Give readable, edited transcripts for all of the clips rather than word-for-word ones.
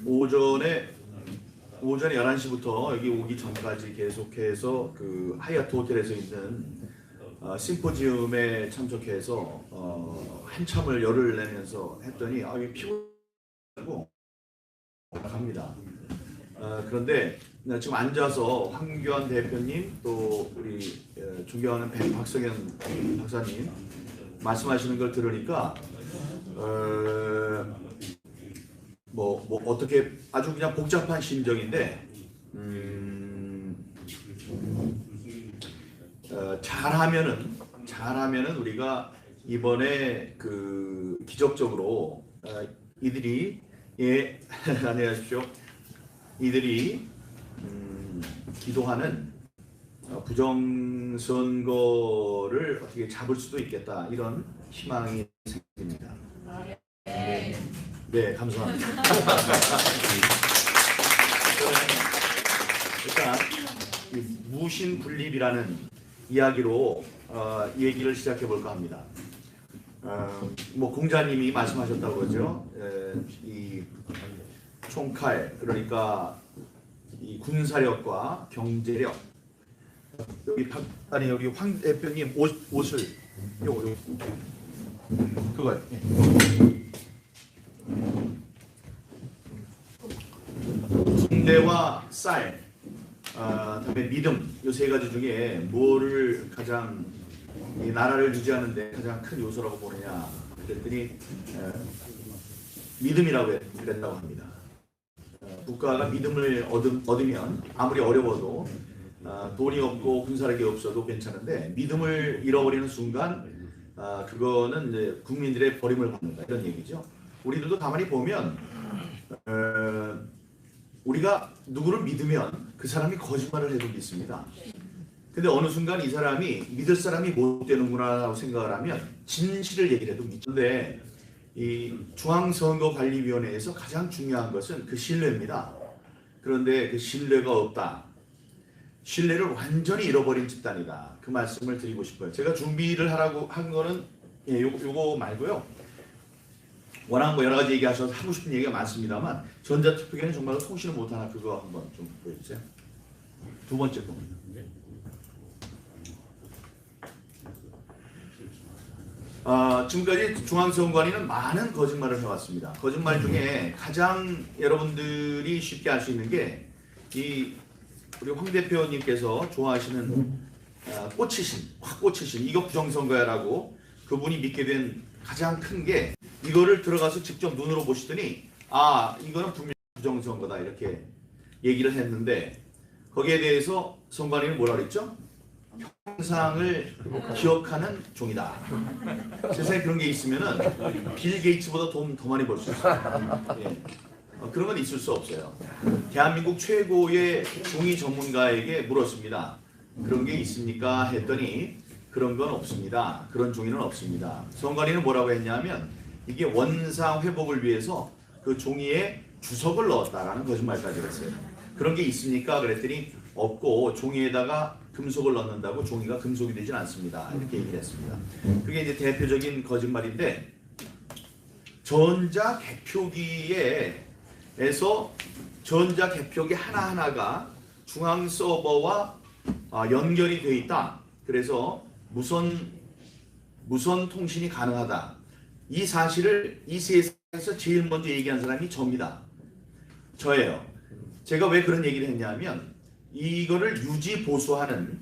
오전 11시부터 여기 오기 전까지 계속해서 그 하얏트 호텔에서 있는 심포지움에 참석해서 한참을 열을 내면서 했더니 이게 피곤하고 갑니다. 그런데 지금 앉아서 황교안 대표님 또 우리 존경하는 박성현 박사님 말씀하시는 걸 들으니까 뭐 어떻게 아주 그냥 복잡한 심정인데 잘하면은 우리가 이번에 그 기적적으로 이들이 안녕하십시오. 이들이 기도하는 부정선거를 어떻게 잡을 수도 있겠다 이런 희망이 생깁니다. 네, 감사합니다. 일단 무신분립이라는 이야기로 이 얘기를 시작해 볼까 합니다. 뭐 공자님이 말씀하셨다고 그러죠. 이 총칼 그러니까 이 군사력과 경제력 여기 여기 황 대표님 옷을 요거 그거요. 군대와 쌀, 다음에 믿음 이 세 가지 중에 뭐를 가장 이 나라를 유지하는데 가장 큰 요소라고 보느냐 그랬더니 믿음이라고 그랬다고 합니다. 국가가 믿음을 얻으면 아무리 어려워도 돈이 없고 군사력이 없어도 괜찮은데 믿음을 잃어버리는 순간 그거는 이제 국민들의 버림을 받는다 이런 얘기죠. 우리들도 가만히 보면 우리가 누구를 믿으면 그 사람이 거짓말을 해도 믿습니다. 근데 어느 순간 이 사람이 믿을 사람이 못 되는구나 생각을 하면 진실을 얘기를 해도 믿는데 이 중앙선거관리위원회에서 가장 중요한 것은 그 신뢰입니다. 그런데 그 신뢰가 없다. 신뢰를 완전히 잃어버린 집단이다. 그 말씀을 드리고 싶어요. 제가 준비를 하라고 한 거는 요거 말고요. 워낙 뭐 여러 가지 얘기하셔서 하고 싶은 얘기가 많습니다만 전자투표기는 정말 통신을 못하나 그거 한번 좀 보여주세요. 두 번째 겁니다. 지금까지 중앙선관위는 많은 거짓말을 해왔습니다. 거짓말 중에 가장 여러분들이 쉽게 알 수 있는 게 우리 황 대표님께서 좋아하시는 확 꽂히신 이거 부정선거야라고 그분이 믿게 된 가장 큰 게 이거를 들어가서 직접 눈으로 보시더니 이거는 분명 부정선거다 이렇게 얘기를 했는데 거기에 대해서 선관위는 뭐라 그랬죠? 형상을 기억하는 종이다. 세상에 그런 게 있으면은 빌 게이츠보다 돈 더 많이 벌 수 있어요. 예. 그런 건 있을 수 없어요. 대한민국 최고의 종이 전문가에게 물었습니다. 그런 게 있습니까? 했더니 그런 건 없습니다. 그런 종이는 없습니다. 선관위는 뭐라고 했냐면 이게 원상 회복을 위해서 그 종이에 주석을 넣었다라는 거짓말까지 했어요. 그런 게 있습니까? 그랬더니 없고 종이에다가 금속을 넣는다고 종이가 금속이 되진 않습니다. 이렇게 얘기를 했습니다. 그게 이제 대표적인 거짓말인데 전자개표기에서 전자개표기 하나하나가 중앙 서버와 연결이 되어 있다. 그래서 무선 통신이 가능하다. 이 사실을 이 세상에서 제일 먼저 얘기한 사람이 저입니다. 저예요. 제가 왜 그런 얘기를 했냐면 이거를 유지 보수하는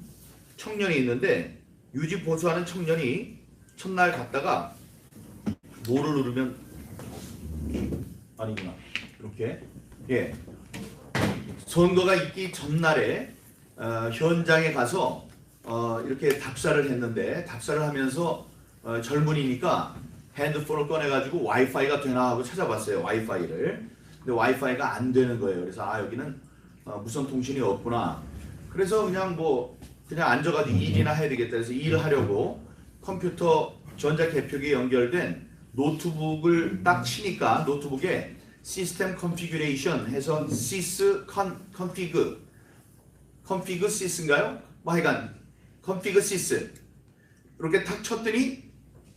청년이 있는데 유지 보수하는 청년이 첫날 갔다가 뭐를 누르면 아니구나 이렇게 선거가 있기 전날에 현장에 가서 이렇게 답사를 했는데 답사를 하면서 젊은이니까 핸드폰을 꺼내가지고 와이파이가 되나 하고 찾아봤어요. 와이파이를. 근데 와이파이가 안 되는 거예요. 그래서 여기는 무선 통신이 없구나. 그래서 그냥 앉아가지고 일이나 해야 되겠다. 그래서 일을 하려고 컴퓨터 전자개표기에 연결된 노트북을 딱 치니까 노트북에 시스템 컨피규레이션 해서 sys config sys인가요? 하여간 config sys 이렇게 탁 쳤더니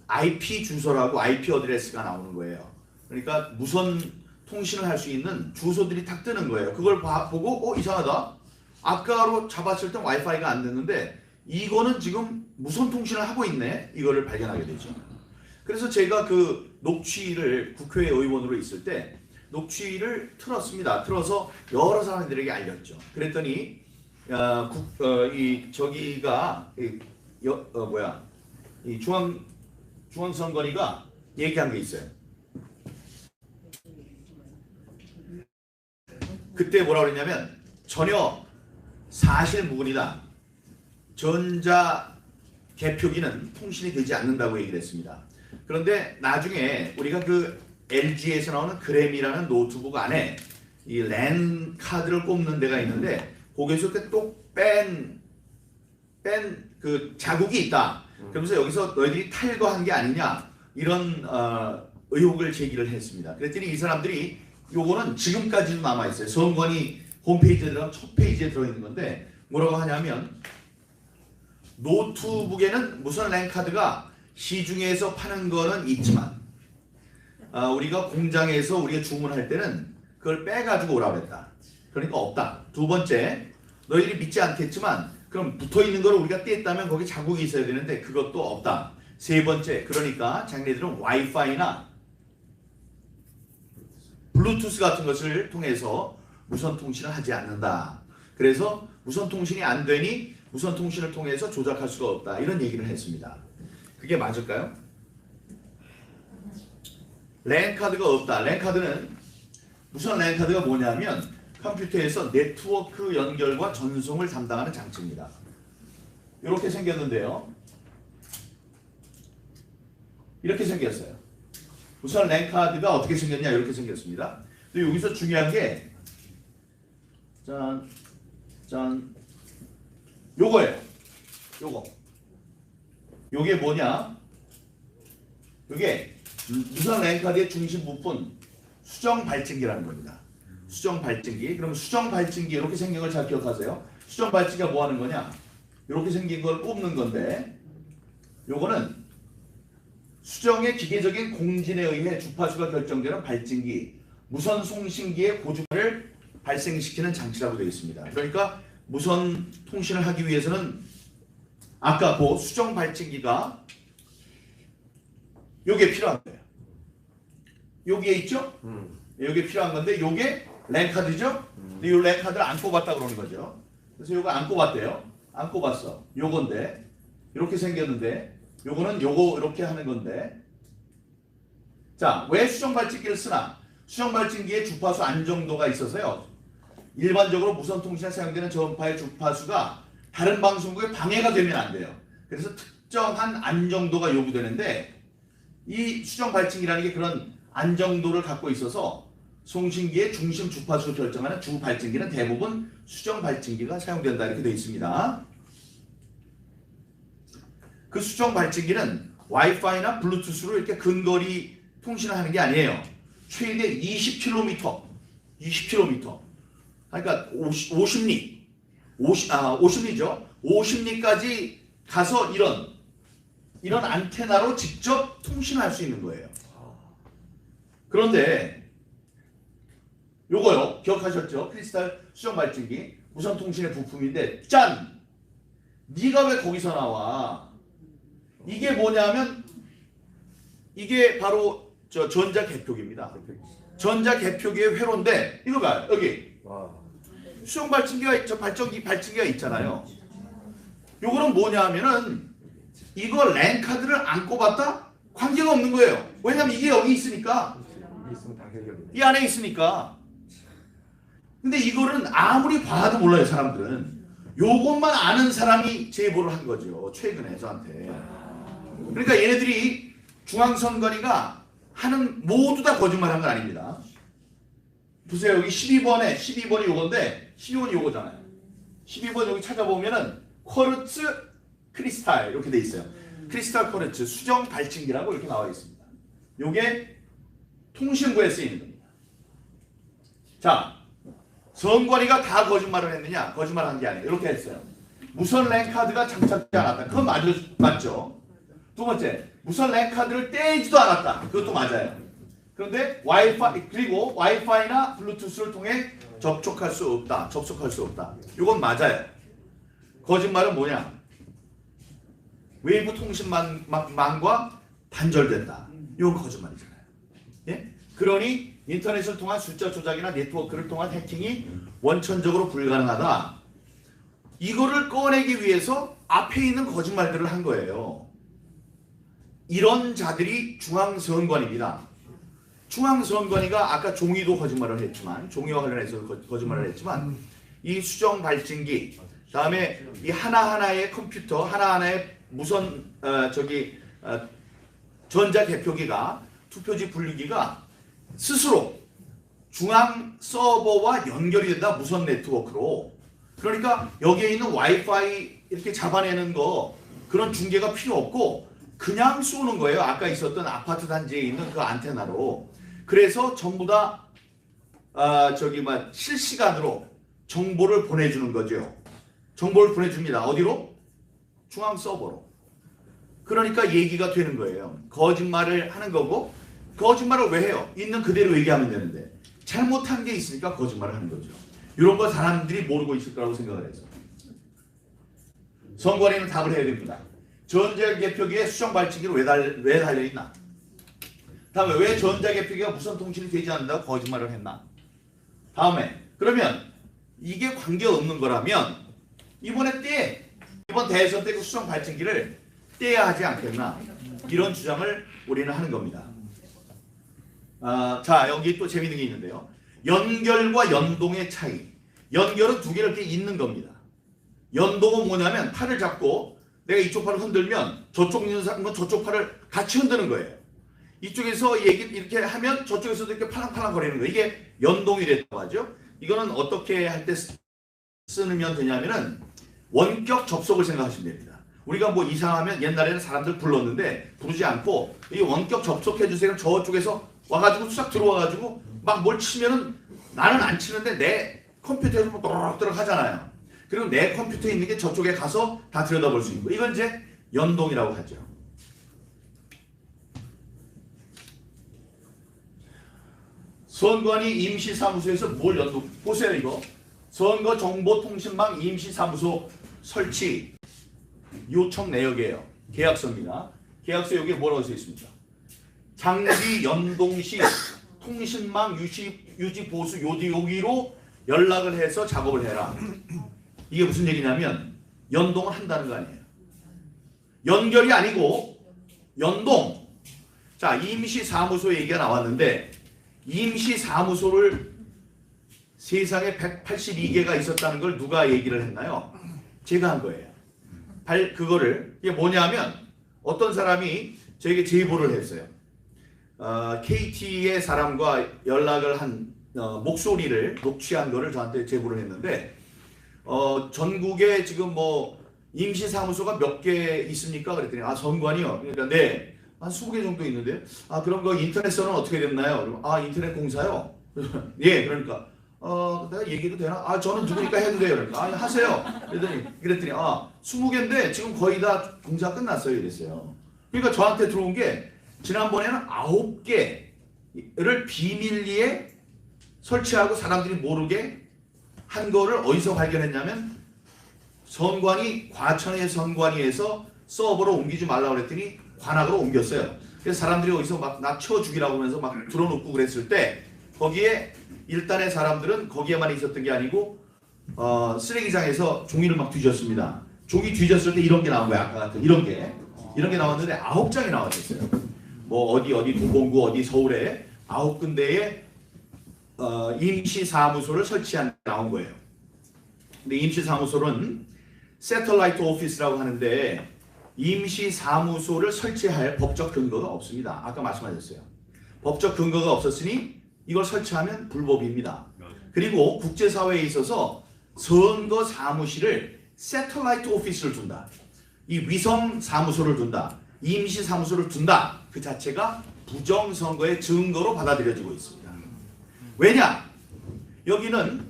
IP 주소라고 IP 어드레스가 나오는 거예요. 그러니까 무선 통신을 할 수 있는 주소들이 탁 뜨는 거예요. 그걸 보고 이상하다. 아까로 잡았을 때 와이파이가 안 됐는데 이거는 지금 무선 통신을 하고 있네. 이거를 발견하게 되죠. 그래서 제가 그 녹취를 국회 의원으로 있을 때 녹취를 틀었습니다. 틀어서 여러 사람들에게 알렸죠. 그랬더니 저기가 이 중앙선관위가 얘기한 게 있어요. 그때 뭐라고 그랬냐면 전혀 사실무근이다. 전자 개표기는 통신이 되지 않는다고 얘기를 했습니다. 그런데 나중에 우리가 그 LG에서 나오는 그램이라는 노트북 안에 이 랜 카드를 꼽는 데가 있는데 거기서 이렇게 또 뺀 그 자국이 있다. 그러면서 여기서 너희들이 탈거한 게 아니냐 이런 의혹을 제기를 했습니다. 그랬더니 이 사람들이 요거는 지금까지도 남아 있어요. 선관위 홈페이지에 들어가면 첫 페이지에 들어있는 건데 뭐라고 하냐면 노트북에는 무선 랜 카드가 시중에서 파는 거는 있지만 우리가 공장에서 우리가 주문할 때는 그걸 빼가지고 오라고 했다. 그러니까 없다. 두 번째, 너희들이 믿지 않겠지만 그럼 붙어있는 걸 우리가 뗐다면 거기 자국이 있어야 되는데 그것도 없다. 세 번째, 그러니까 자기네들은 와이파이나 블루투스 같은 것을 통해서 무선 통신을 하지 않는다. 그래서 무선 통신이 안 되니 무선 통신을 통해서 조작할 수가 없다. 이런 얘기를 했습니다. 그게 맞을까요? 랜 카드가 없다. 랜 카드는 무선 랜 카드가 뭐냐면 컴퓨터에서 네트워크 연결과 전송을 담당하는 장치입니다. 이렇게 생겼는데요. 이렇게 생겼어요. 무선 랜 카드가 어떻게 생겼냐 이렇게 생겼습니다. 근데 여기서 중요한 게 요거예요. 요게 뭐냐? 요게 무선 랜 카드의 중심 부분 수정 발진기라는 겁니다. 수정 발진기. 그럼 수정 발진기 이렇게 생긴 걸 잘 기억하세요. 수정 발진기가 뭐 하는 거냐? 이렇게 생긴 걸 꼽는 건데 요거는 수정의 기계적인 공진에 의해 주파수가 결정되는 발진기, 무선 송신기의 고주파를 발생시키는 장치라고 되어 있습니다. 그러니까 무선 통신을 하기 위해서는 아까 그 수정 발진기가 요게 필요한 거예요. 여기에 있죠? 여기 필요한 건데 요게 랜 카드죠? 근데 요 랜 카드를 안 꼽았다 그러는 거죠. 그래서 요거 안 꼽았대요. 안 꼽았어. 요건데 이렇게 생겼는데 요거는 요거 이렇게 하는 건데 자, 왜 수정 발진기를 쓰나? 수정 발진기의 주파수 안정도가 있어서요. 일반적으로 무선 통신에 사용되는 전파의 주파수가 다른 방송국에 방해가 되면 안 돼요. 그래서 특정한 안정도가 요구되는데 이 수정 발진기라는 게 그런 안정도를 갖고 있어서 송신기의 중심 주파수를 결정하는 주 발진기는 대부분 수정 발진기가 사용된다 이렇게 되어 있습니다. 그 수정 발진기는 와이파이나 블루투스로 이렇게 근거리 통신을 하는 게 아니에요. 최대 20km. 그러니까 50리. 50리죠. 50리까지 가서 이런 안테나로 직접 통신할 수 있는 거예요. 그런데 요거요. 기억하셨죠? 크리스탈 수정 발진기 무선 통신의 부품인데 짠! 네가 왜 거기서 나와? 이게 뭐냐면 이게 바로 전자 개표기입니다. 전자 개표기의 회로인데 이거 봐요. 여기 수정 발진기가 발진기가 있잖아요. 요거는 뭐냐면은 이거 랜 카드를 안 꼽았다? 관계가 없는 거예요. 왜냐면 이게 여기 있으니까. 이 안에 있으니까. 근데 이거는 아무리 봐도 몰라요, 사람들은. 요것만 아는 사람이 제보를 한 거죠. 최근에 저한테. 그러니까 얘네들이 중앙선관위가 하는 모두 다 거짓말한 건 아닙니다. 보세요. 여기 12번이 요건데 12번이 요거잖아요. 12번 여기 찾아보면은 쿼르츠 크리스탈 이렇게 돼 있어요. 크리스탈 쿼르츠 수정 발진기라고 이렇게 나와 있습니다. 요게 통신부에 쓰이는 겁니다. 자, 선관위가 다 거짓말을 했느냐? 거짓말한 게 아니에요. 이렇게 했어요. 무선 랜 카드가 장착되지 않았다. 그건 맞죠. 두 번째, 무선 랜 카드를 떼지도 않았다. 그것도 맞아요. 그런데 그리고 와이파이나 블루투스를 통해 접촉할 수 없다. 이건 맞아요. 거짓말은 뭐냐? 외부 통신망과 단절된다. 이건 거짓말이잖아요. 예? 그러니 인터넷을 통한 숫자 조작이나 네트워크를 통한 해킹이 원천적으로 불가능하다. 이거를 꺼내기 위해서 앞에 있는 거짓말들을 한 거예요. 이런 자들이 중앙선관위입니다. 중앙선관위가 아까 종이도 거짓말을 했지만, 종이와 관련해서 거짓말을 했지만, 이 수정 발진기, 다음에 이 하나하나의 컴퓨터, 하나하나의 무선 전자 개표기가, 투표지 분류기가 스스로 중앙 서버와 연결이 된다. 무선 네트워크로. 그러니까 여기에 있는 와이파이 이렇게 잡아내는 거, 그런 중계가 필요 없고 그냥 쏘는 거예요. 아까 있었던 아파트 단지에 있는 그 안테나로. 그래서 전부 다 실시간으로 정보를 보내주는 거죠. 정보를 보내줍니다. 어디로? 중앙 서버로. 그러니까 얘기가 되는 거예요. 거짓말을 하는 거고, 거짓말을 왜 해요? 있는 그대로 얘기하면 되는데 잘못한 게 있으니까 거짓말을 하는 거죠. 이런 거 사람들이 모르고 있을 거라고 생각을 해서 선관위는 답을 해야 됩니다. 전자개표기에 수정 발진기를 왜 달려있나? 다음에 왜 전자개표기가 무선 통신이 되지 않는다고 거짓말을 했나? 다음에 그러면 이게 관계없는 거라면 이번 대선 때 그 수정 발진기를 떼야 하지 않겠나? 이런 주장을 우리는 하는 겁니다. 자, 여기 또 재밌는 게 있는데요. 연결과 연동의 차이. 연결은 두 개를 이렇게 잇는 겁니다. 연동은 뭐냐면 팔을 잡고 내가 이쪽 팔을 흔들면 저쪽 있는 사람은 저쪽 팔을 같이 흔드는 거예요. 이쪽에서 이렇게 하면 저쪽에서도 이렇게 팔랑팔랑 거리는 거예요. 이게 연동이 됐다고 하죠. 이거는 어떻게 할 때 쓰면 되냐면은 원격 접속을 생각하시면 됩니다. 우리가 뭐 이상하면 옛날에는 사람들 불렀는데 부르지 않고 이 원격 접속해 주세요. 저쪽에서 와가지고 싹 들어와가지고 막 뭘 치면은 나는 안 치는데 내 컴퓨터에서 뭐 또록또록 하잖아요. 그리고 내 컴퓨터에 있는 게 저쪽에 가서 다 들여다볼 수 있고, 이건 이제 연동이라고 하죠. 선관위 임시사무소에서 뭘 연동? 보세요 이거. 선거정보통신망 임시사무소 설치 요청 내역이에요. 계약서입니다. 계약서 여기에 뭐라고 써 있습니까? 장비 연동 시 통신망 유지 보수 여기로 연락을 해서 작업을 해라. 이게 무슨 얘기냐면 연동을 한다는 거 아니에요. 연결이 아니고 연동. 자, 임시사무소 얘기가 나왔는데 임시사무소를 세상에 182개가 있었다는 걸 누가 얘기를 했나요? 제가 한 거예요. 그거를 이게 뭐냐면 어떤 사람이 저에게 제보를 했어요. KT의 사람과 연락을 한 목소리를 녹취한 거를 저한테 제보를 했는데 전국에 지금 뭐 임시사무소가 몇 개 있습니까? 그랬더니 선관위요. 그러니까 네, 한 20개 정도 있는데 그럼 그 인터넷선은 어떻게 됐나요? 그러면 인터넷 공사요? 예, 그러니까 내가 얘기도 되나? 저는 누구니까 해도 돼요. 그러니까 하세요. 그랬더니 20개인데 지금 거의 다 공사 끝났어요. 이랬어요. 그러니까 저한테 들어온 게 지난번에는 9개를 비밀리에 설치하고 사람들이 모르게 한 거를 어디서 발견했냐면 과천의 선관위에서 서버로 옮기지 말라고 그랬더니 관악으로 옮겼어요. 그래서 사람들이 어디서 막 나 치워 죽이라고 하면서 막 들어놓고 그랬을 때 거기에 일단의 사람들은 거기에만 있었던 게 아니고 쓰레기장에서 종이를 막 뒤졌습니다. 종이 뒤졌을 때 이런 게 나온 거야. 아까 같은 이런 게 나왔는데 9장이 나왔었어요. 뭐 어디 도봉구 어디 서울에 9군데에 임시사무소를 설치한 나온 거예요. 근데 임시사무소는 세틀라이트 오피스라고 하는데 임시사무소를 설치할 법적 근거가 없습니다. 아까 말씀하셨어요. 법적 근거가 없었으니 이걸 설치하면 불법입니다. 그리고 국제사회에 있어서 선거 사무실을 세틀라이트 오피스를 둔다. 이 위성 사무소를 둔다. 임시 사무소를 둔다. 그 자체가 부정선거의 증거로 받아들여지고 있습니다. 왜냐? 여기는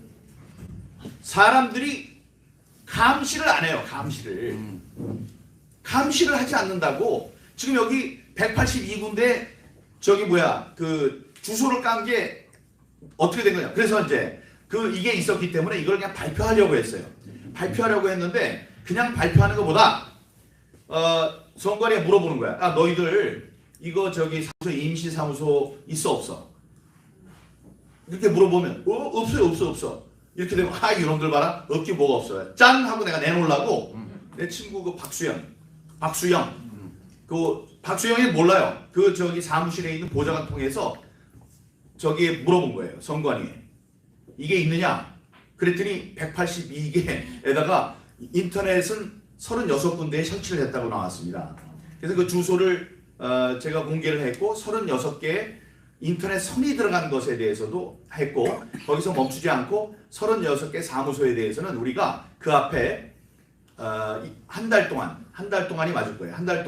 사람들이 감시를 안 해요. 감시를 하지 않는다고. 지금 여기 182군데 주소를 깐 게 어떻게 된 거냐. 그래서 이제 이게 있었기 때문에 이걸 그냥 발표하려고 했어요. 발표하려고 했는데 그냥 발표하는 것보다 선관위에 물어보는 거야. 아, 너희들 이거 저기 사무소 임시 사무소 있어 없어? 이렇게 물어보면 없어요 없어. 이렇게 되면 이놈들 봐라 없긴 뭐가 없어요. 짠 하고 내가 내놓으려고 내 친구 그 박수영 그 박수영이 몰라요. 그 저기 사무실에 있는 보좌관 통해서 저기에 물어본 거예요. 선관위에 이게 있느냐? 그랬더니 182개에다가 인터넷은 36군데에 설치를 했다고 나왔습니다. 그래서 그 주소를 제가 공개를 했고 36개의 인터넷 선이 들어간 것에 대해서도 했고 거기서 멈추지 않고 36개 사무소에 대해서는 우리가 그 앞에 한 달 동안이 맞을 거예요. 한 달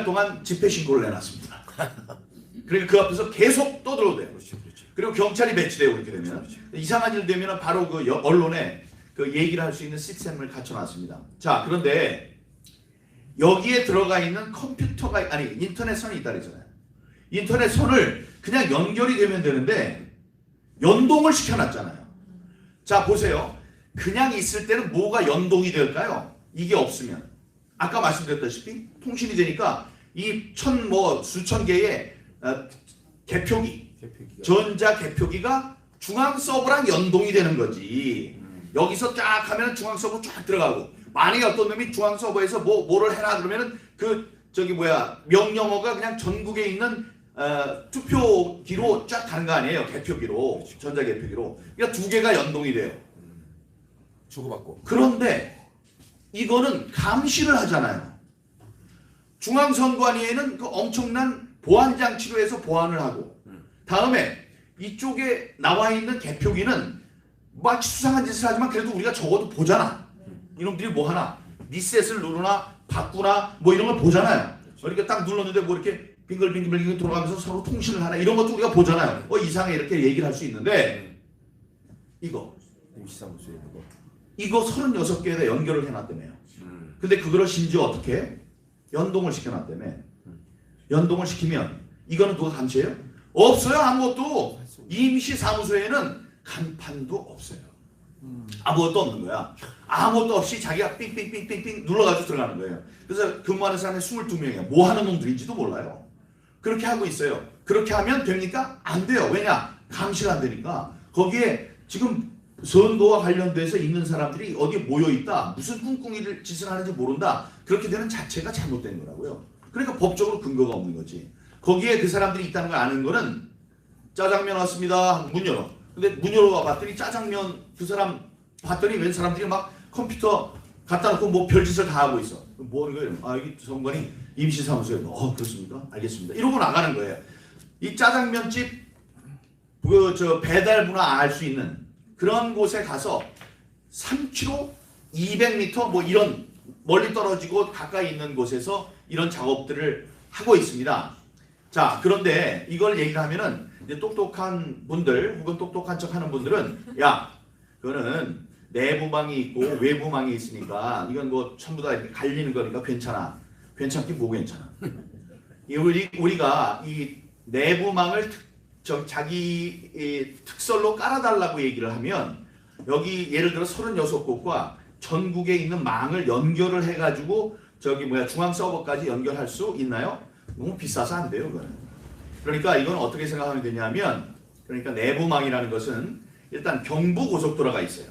동안 집회 신고를 내놨습니다. 그러니까 그 앞에서 계속 떠들어도 돼요. 그리고 경찰이 배치되고 이렇게 되면 이상한 일 되면 바로 그 언론에 그 얘기를 할 수 있는 시스템을 갖춰놨습니다. 자, 그런데 여기에 들어가 있는 인터넷 선이 있다 그랬잖아요. 인터넷 선을 그냥 연결이 되면 되는데 연동을 시켜놨잖아요. 자, 보세요. 그냥 있을 때는 뭐가 연동이 될까요? 이게 없으면 아까 말씀드렸다시피 통신이 되니까 이 수천 개의 전자 개표기가 중앙 서버랑 연동이 되는 거지. 여기서 쫙 하면 중앙 서버 쫙 들어가고 만약에 어떤 놈이 중앙 서버에서 뭐를 해라 그러면은 명령어가 그냥 전국에 있는 투표기로 쫙 가는 거 아니에요. 개표기로 전자 개표기로. 그러니까 두 개가 연동이 돼요. 주고받고. 그런데 이거는 감시를 하잖아요. 중앙선관위에는 그 엄청난 보안 장치로 해서 보안을 하고 다음에 이쪽에 나와 있는 개표기는 막 수상한 짓을 하지만 그래도 우리가 적어도 보잖아. 이놈들이 뭐 하나 리셋을 누르나 바꾸나 뭐 이런 걸 보잖아요. 그러니까 딱 눌렀는데 뭐 이렇게 빙글빙글 돌아가면서 서로 통신을 하나 이런 것도 우리가 보잖아요. 이상해 이렇게 얘기를 할 수 있는데 이거 36개에다 연결을 해놨다며요. 근데 그거를 심지어 어떻게 연동을 시켜놨다며. 연동을 시키면 이거는 누가 감시해요? 없어요. 아무것도. 임시 사무소에는 간판도 없어요. 아무것도 없는 거야. 아무것도 없이 자기가 삥삥삥삥삥 눌러가지고 들어가는 거예요. 그래서 근무하는 사람이 22명이야. 뭐 하는 놈들인지도 몰라요. 그렇게 하고 있어요. 그렇게 하면 됩니까? 안 돼요. 왜냐? 감시가 안 되니까. 거기에 지금 선거와 관련돼서 있는 사람들이 어디에 모여있다. 무슨 꿍꿍이 짓을 하는지 모른다. 그렇게 되는 자체가 잘못된 거라고요. 그러니까 법적으로 근거가 없는 거지. 거기에 그 사람들이 있다는 걸 아는 거는 짜장면 왔습니다. 문 열어. 근데 문 열어 봤더니 짜장면 그 사람 봤더니 웬 사람들이 막 컴퓨터 갖다 놓고 뭐 별짓을 다 하고 있어. 뭐 하는 거예요? 여기 선관위 임시사무소에. 그렇습니까? 알겠습니다. 이러고 나가는 거예요. 이 짜장면집 배달 문화 알 수 있는 그런 곳에 가서 3km, 200m 뭐 이런 멀리 떨어지고 가까이 있는 곳에서 이런 작업들을 하고 있습니다. 자, 그런데 이걸 얘기를 하면은 이제 똑똑한 분들 혹은 똑똑한 척 하는 분들은 그거는 내부망이 있고 외부망이 있으니까 이건 뭐 전부 다 이렇게 갈리는 거니까 괜찮아. 괜찮긴 뭐 괜찮아. 우리가 이 내부망을 자기 특설로 깔아달라고 얘기를 하면 여기 예를 들어 36곳과 전국에 있는 망을 연결을 해가지고 중앙 서버까지 연결할 수 있나요? 너무 비싸서 안 돼요, 그거는. 그러니까 이건 어떻게 생각하면 되냐면, 그러니까 내부망이라는 것은 일단 경부고속도로가 있어요.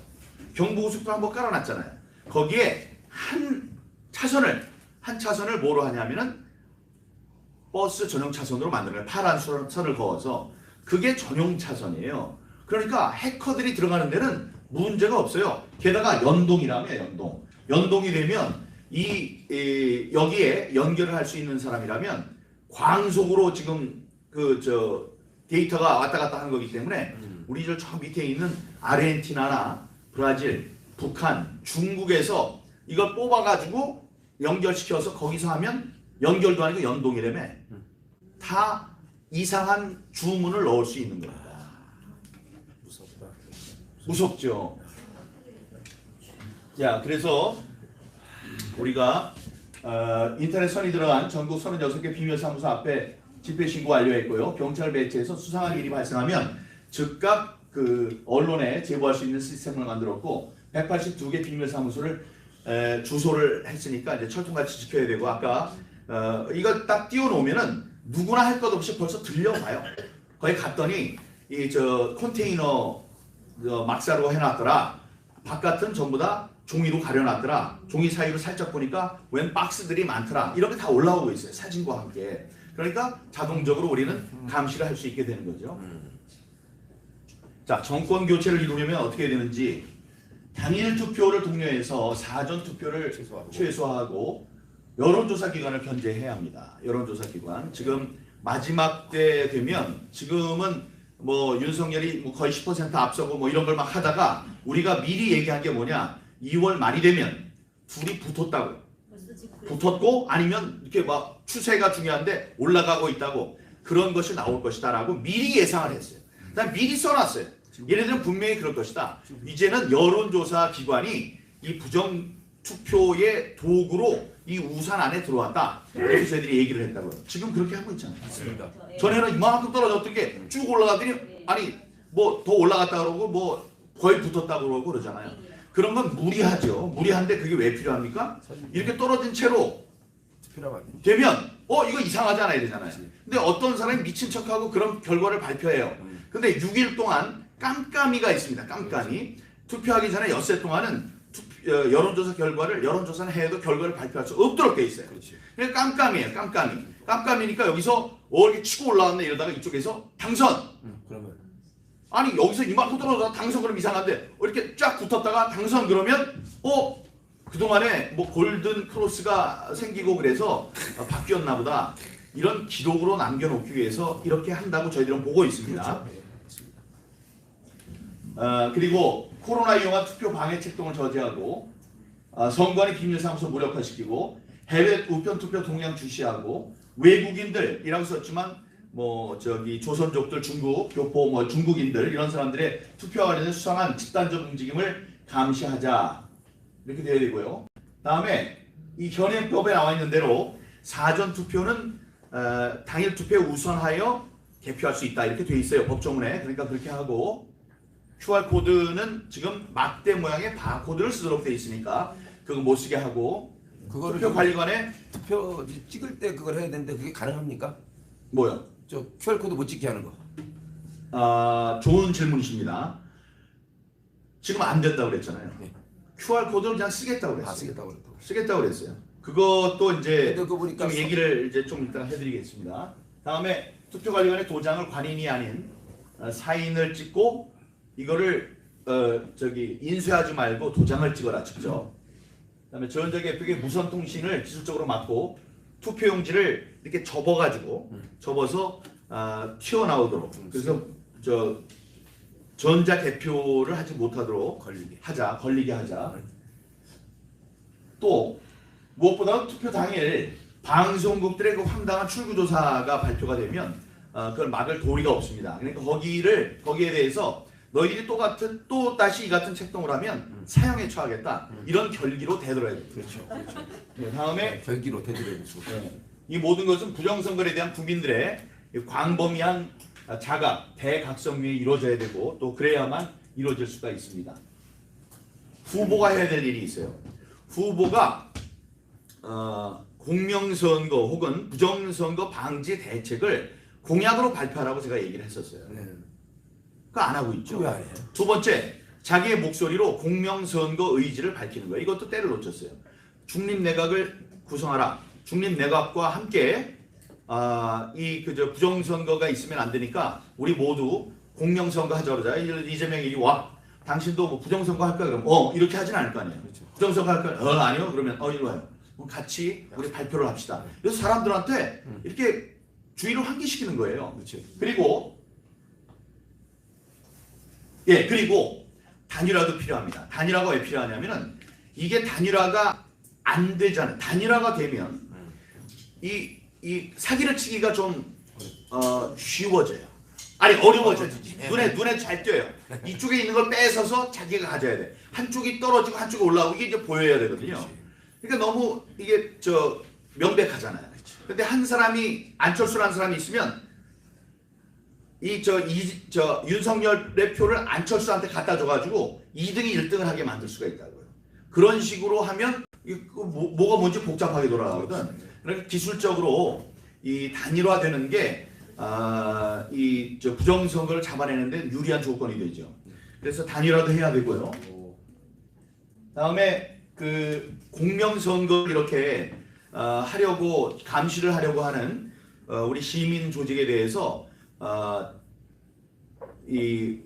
경부고속도로 한번 깔아놨잖아요. 거기에 한 차선을 뭐로 하냐면은 버스 전용 차선으로 만드는 거예요. 파란 선을 그어서. 그게 전용 차선이에요. 그러니까 해커들이 들어가는 데는 문제가 없어요. 게다가 연동이라며, 연동. 연동이 되면 여기에 연결을 할 수 있는 사람이라면 광속으로 지금 데이터가 왔다 갔다 하는 거기 때문에 우리 저 밑에 있는 아르헨티나나 브라질, 북한, 중국에서 이걸 뽑아가지고 연결시켜서 거기서 하면 연결도 아니고 연동이라며 다 이상한 주문을 넣을 수 있는 겁니다. 무섭다. 무섭죠. 자, 그래서 우리가 인터넷 선이 들어간 전국 36개 비밀사무소 앞에 집회 신고 완료했고요. 경찰 배치해서 수상한 일이 발생하면 즉각 그 언론에 제보할 수 있는 시스템을 만들었고 182개 비밀 사무소를 주소를 했으니까 이제 철통같이 지켜야 되고 아까 이거 딱 띄워놓으면은 누구나 할 것 없이 벌써 들려와요. 거기 갔더니 이 저 컨테이너 막사로 해놨더라. 바깥은 전부 다 종이로 가려놨더라. 종이 사이로 살짝 보니까 웬 박스들이 많더라. 이렇게 다 올라오고 있어요. 사진과 함께. 그러니까 자동적으로 우리는 감시를 할 수 있게 되는 거죠. 자, 정권 교체를 이루려면 어떻게 해야 되는지 당일 투표를 독려해서 사전 투표를 최소화하고 여론조사 기관을 견제해야 합니다. 여론조사 기관. 지금 마지막 때 되면 지금은 뭐 윤석열이 뭐 거의 10% 앞서고 뭐 이런 걸 막 하다가 우리가 미리 얘기한 게 뭐냐 2월 말이 되면 둘이 붙었다고 붙었고 아니면 이렇게 막 추세가 중요한데 올라가고 있다고 그런 것이 나올 것이다라고 미리 예상을 했어요. 난 미리 써놨어요. 얘네들은 분명히 그럴 것이다. 이제는 여론조사 기관이 이 부정 투표의 도구로 이 우산 안에 들어왔다. 그래서 저희들이 얘기를 했다고요. 지금 그렇게 하고 있잖아요. 맞습니다. 전에는 이만큼 떨어졌던 게 쭉 올라가더니 아니 뭐 더 올라갔다 그러고 뭐 거의 붙었다 그러고 그러잖아요. 그런 건 무리하죠. 무리한데 그게 왜 필요합니까? 이렇게 떨어진 채로 되면 이거 이상하잖아야 되잖아요. 근데 어떤 사람이 미친 척하고 그런 결과를 발표해요. 근데 6일 동안 깜깜이가 있습니다. 깜깜이. 투표하기 전에 엿새 동안은 여론조사 결과를 여론조사는 해도 결과를 발표할 수 없도록 돼 있어요. 그러니까 깜깜이에요. 깜깜이. 깜깜이니까 여기서 이렇게 치고 올라왔네 이러다가 이쪽에서 당선. 그러면 아니 여기서 이만큼 떨어져 당선 그럼 이상한데 이렇게 쫙 붙었다가 당선 그러면 그동안에 뭐 골든 크로스가 생기고 그래서 바뀌었나 보다. 이런 기록으로 남겨놓기 위해서 이렇게 한다고 저희들은 보고 있습니다. 그리고 코로나 이용한 투표 방해 책동을 저지하고 선관위 비밀사무소 무력화시키고 해외 우편 투표 동향 주시하고 외국인들이라고 썼지만 뭐 저기 조선족들 중국 교포 뭐 중국인들 이런 사람들의 투표와 관련된 수상한 집단적 움직임을 감시하자 이렇게 되어야 되고요. 다음에 이 현행법에 나와 있는 대로 사전 투표는 당일 투표에 우선하여 개표할 수 있다 이렇게 돼 있어요 법조문에. 그러니까 그렇게 하고 QR 코드는 지금 막대 모양의 바코드를 쓰도록 돼 있으니까 그거 못 쓰게 하고 그거를 투표 관리관에 투표 찍을 때 그걸 해야 되는데 그게 가능합니까? 뭐요? 저 QR 코드 못 찍게 하는 거. 좋은 질문이십니다. 지금 안 된다고 그랬잖아요. 네. QR 코드를 그냥 쓰겠다고 그랬어요. 쓰겠다고 그랬어요. 그것도 이제 그거 보니까 좀 얘기를 이제 좀 이따 해드리겠습니다. 다음에 투표관리관의 도장을 관인이 아닌 사인을 찍고 이거를 인쇄하지 말고 도장을 찍어라 직접. 그다음에 전적 개표기 무선 통신을 기술적으로 막고 투표용지를 이렇게 접어서 튀어나오도록. 그래서 전자 개표를 하지 못하도록 걸리게 하자. 또 무엇보다 투표 당일 방송국들의 그 황당한 출구조사가 발표가 되면 그걸 막을 도리가 없습니다. 그러니까 거기에 대해서 너희들이 또 다시 이 같은 책동을 하면 사형에 처하겠다. 이런 결기로 되돌아야 됩니다. 그렇죠. 네, 다음에 결기로 되돌아야 수. 이 모든 것은 부정선거에 대한 국민들의 광범위한 자각, 대각성 위에 이루어져야 되고 또 그래야만 이루어질 수가 있습니다. 후보가 해야 될 일이 있어요. 후보가 공명선거 혹은 부정선거 방지 대책을 공약으로 발표하라고 제가 얘기를 했었어요. 네. 그거 안 하고 있죠. 왜 안 해요? 두 번째, 자기의 목소리로 공명선거 의지를 밝히는 거예요. 이것도 때를 놓쳤어요. 중립내각을 구성하라. 중립내각과 함께 부정선거가 있으면 안 되니까 우리 모두 공명선거 하자 그러자. 이재명이 이리 와. 당신도 뭐 부정선거 할까 그러면 이렇게 하진 않을 거 아니에요. 그렇죠. 부정선거 할까? 아니요. 그러면 이리 와요. 같이 우리 발표를 합시다. 그래서 사람들한테 이렇게 주의를 환기시키는 거예요. 그렇죠. 그리고 단일화도 필요합니다. 단일화가 왜 필요하냐면은 이게 단일화가 안 되잖아요. 단일화가 되면 이 사기를 치기가 좀 쉬워져요. 아니 어려워져요. 눈에 잘 띄어요. 이쪽에 있는 걸 뺏어서 자기가 가져야 돼. 한쪽이 떨어지고 한쪽이 올라오고 이게 이제 보여야 되거든요. 그러니까 너무 이게 명백하잖아요. 근데 한 사람이 안철수라는 사람이 있으면 윤석열의 표를 안철수한테 갖다 줘가지고 2등이 1등을 하게 만들 수가 있다고요. 그런 식으로 하면 뭐가 뭔지 복잡하게 돌아가거든. 그러니까 기술적으로 이 단일화되는 게 부정선거를 잡아내는데 유리한 조건이 되죠. 그래서 단일화도 해야 되고요. 다음에 그 공명선거 이렇게 하려고 감시를 하려고 하는 우리 시민 조직에 대해서 이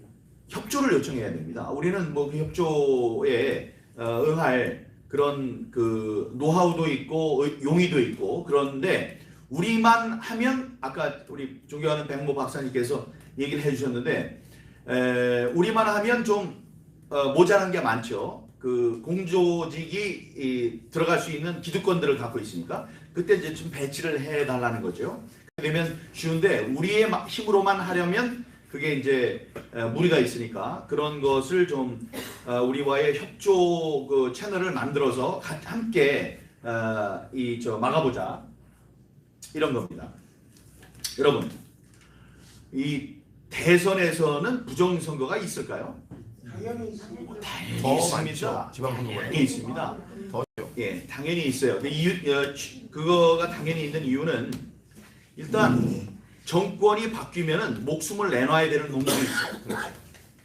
협조를 요청해야 됩니다. 우리는 뭐 그 협조에 응할 그런 그 노하우도 있고 용의도 있고 그런데 우리만 하면 아까 우리 존경하는 백모 박사님께서 얘기를 해주셨는데 우리만 하면 좀 모자란 게 많죠. 그 공조직이 들어갈 수 있는 기득권들을 갖고 있으니까 그때 이제 좀 배치를 해달라는 거죠. 되면 쉬운데 우리의 힘으로만 하려면 그게 이제 무리가 있으니까 그런 것을 좀 우리와의 협조 그 채널을 만들어서 함께 막아보자 이런 겁니다. 여러분 이 대선에서는 부정선거가 있을까요? 당연히 있습니다. 더 많죠. 지방선거가 당연히 있습니다. 더죠. 예, 당연히 있어요. 근데 그거가 당연히 있는 이유는 일단 정권이 바뀌면은 목숨을 내놔야 되는 놈들이 있어요.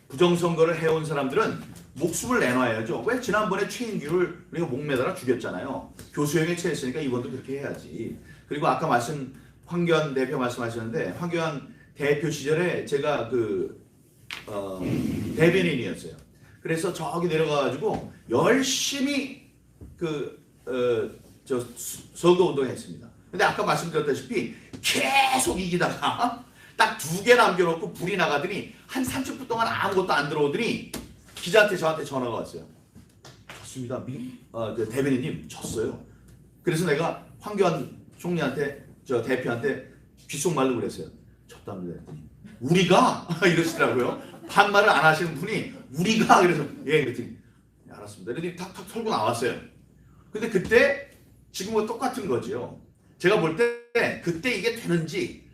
부정선거를 해온 사람들은 목숨을 내놔야죠. 왜 지난번에 최인규를 우리가 목매달아 죽였잖아요. 교수형에 처했으니까 이번도 그렇게 해야지. 그리고 아까 황교안 대표 말씀하셨는데 황교안 대표 시절에 제가 대변인이었어요. 그래서 저기 내려가가지고 열심히 선거운동을 했습니다. 근데 아까 말씀드렸다시피 계속 이기다가 딱 2개 남겨놓고 불이 나가더니 한 30분 동안 아무것도 안 들어오더니 기자한테 저한테 전화가 왔어요. 졌습니다. 대변인님 졌어요. 그래서 내가 황교안 총리한테 대표한테 귓속말로 그랬어요. 졌답니다. 우리가 이러시더라고요. 반말을 안 하시는 분이 우리가 그래서 예 그랬더니 알았습니다. 그랬더니 탁탁 털고 나왔어요. 근데 그때 지금과 똑같은 거죠. 제가 볼 때 그때 이게 되는지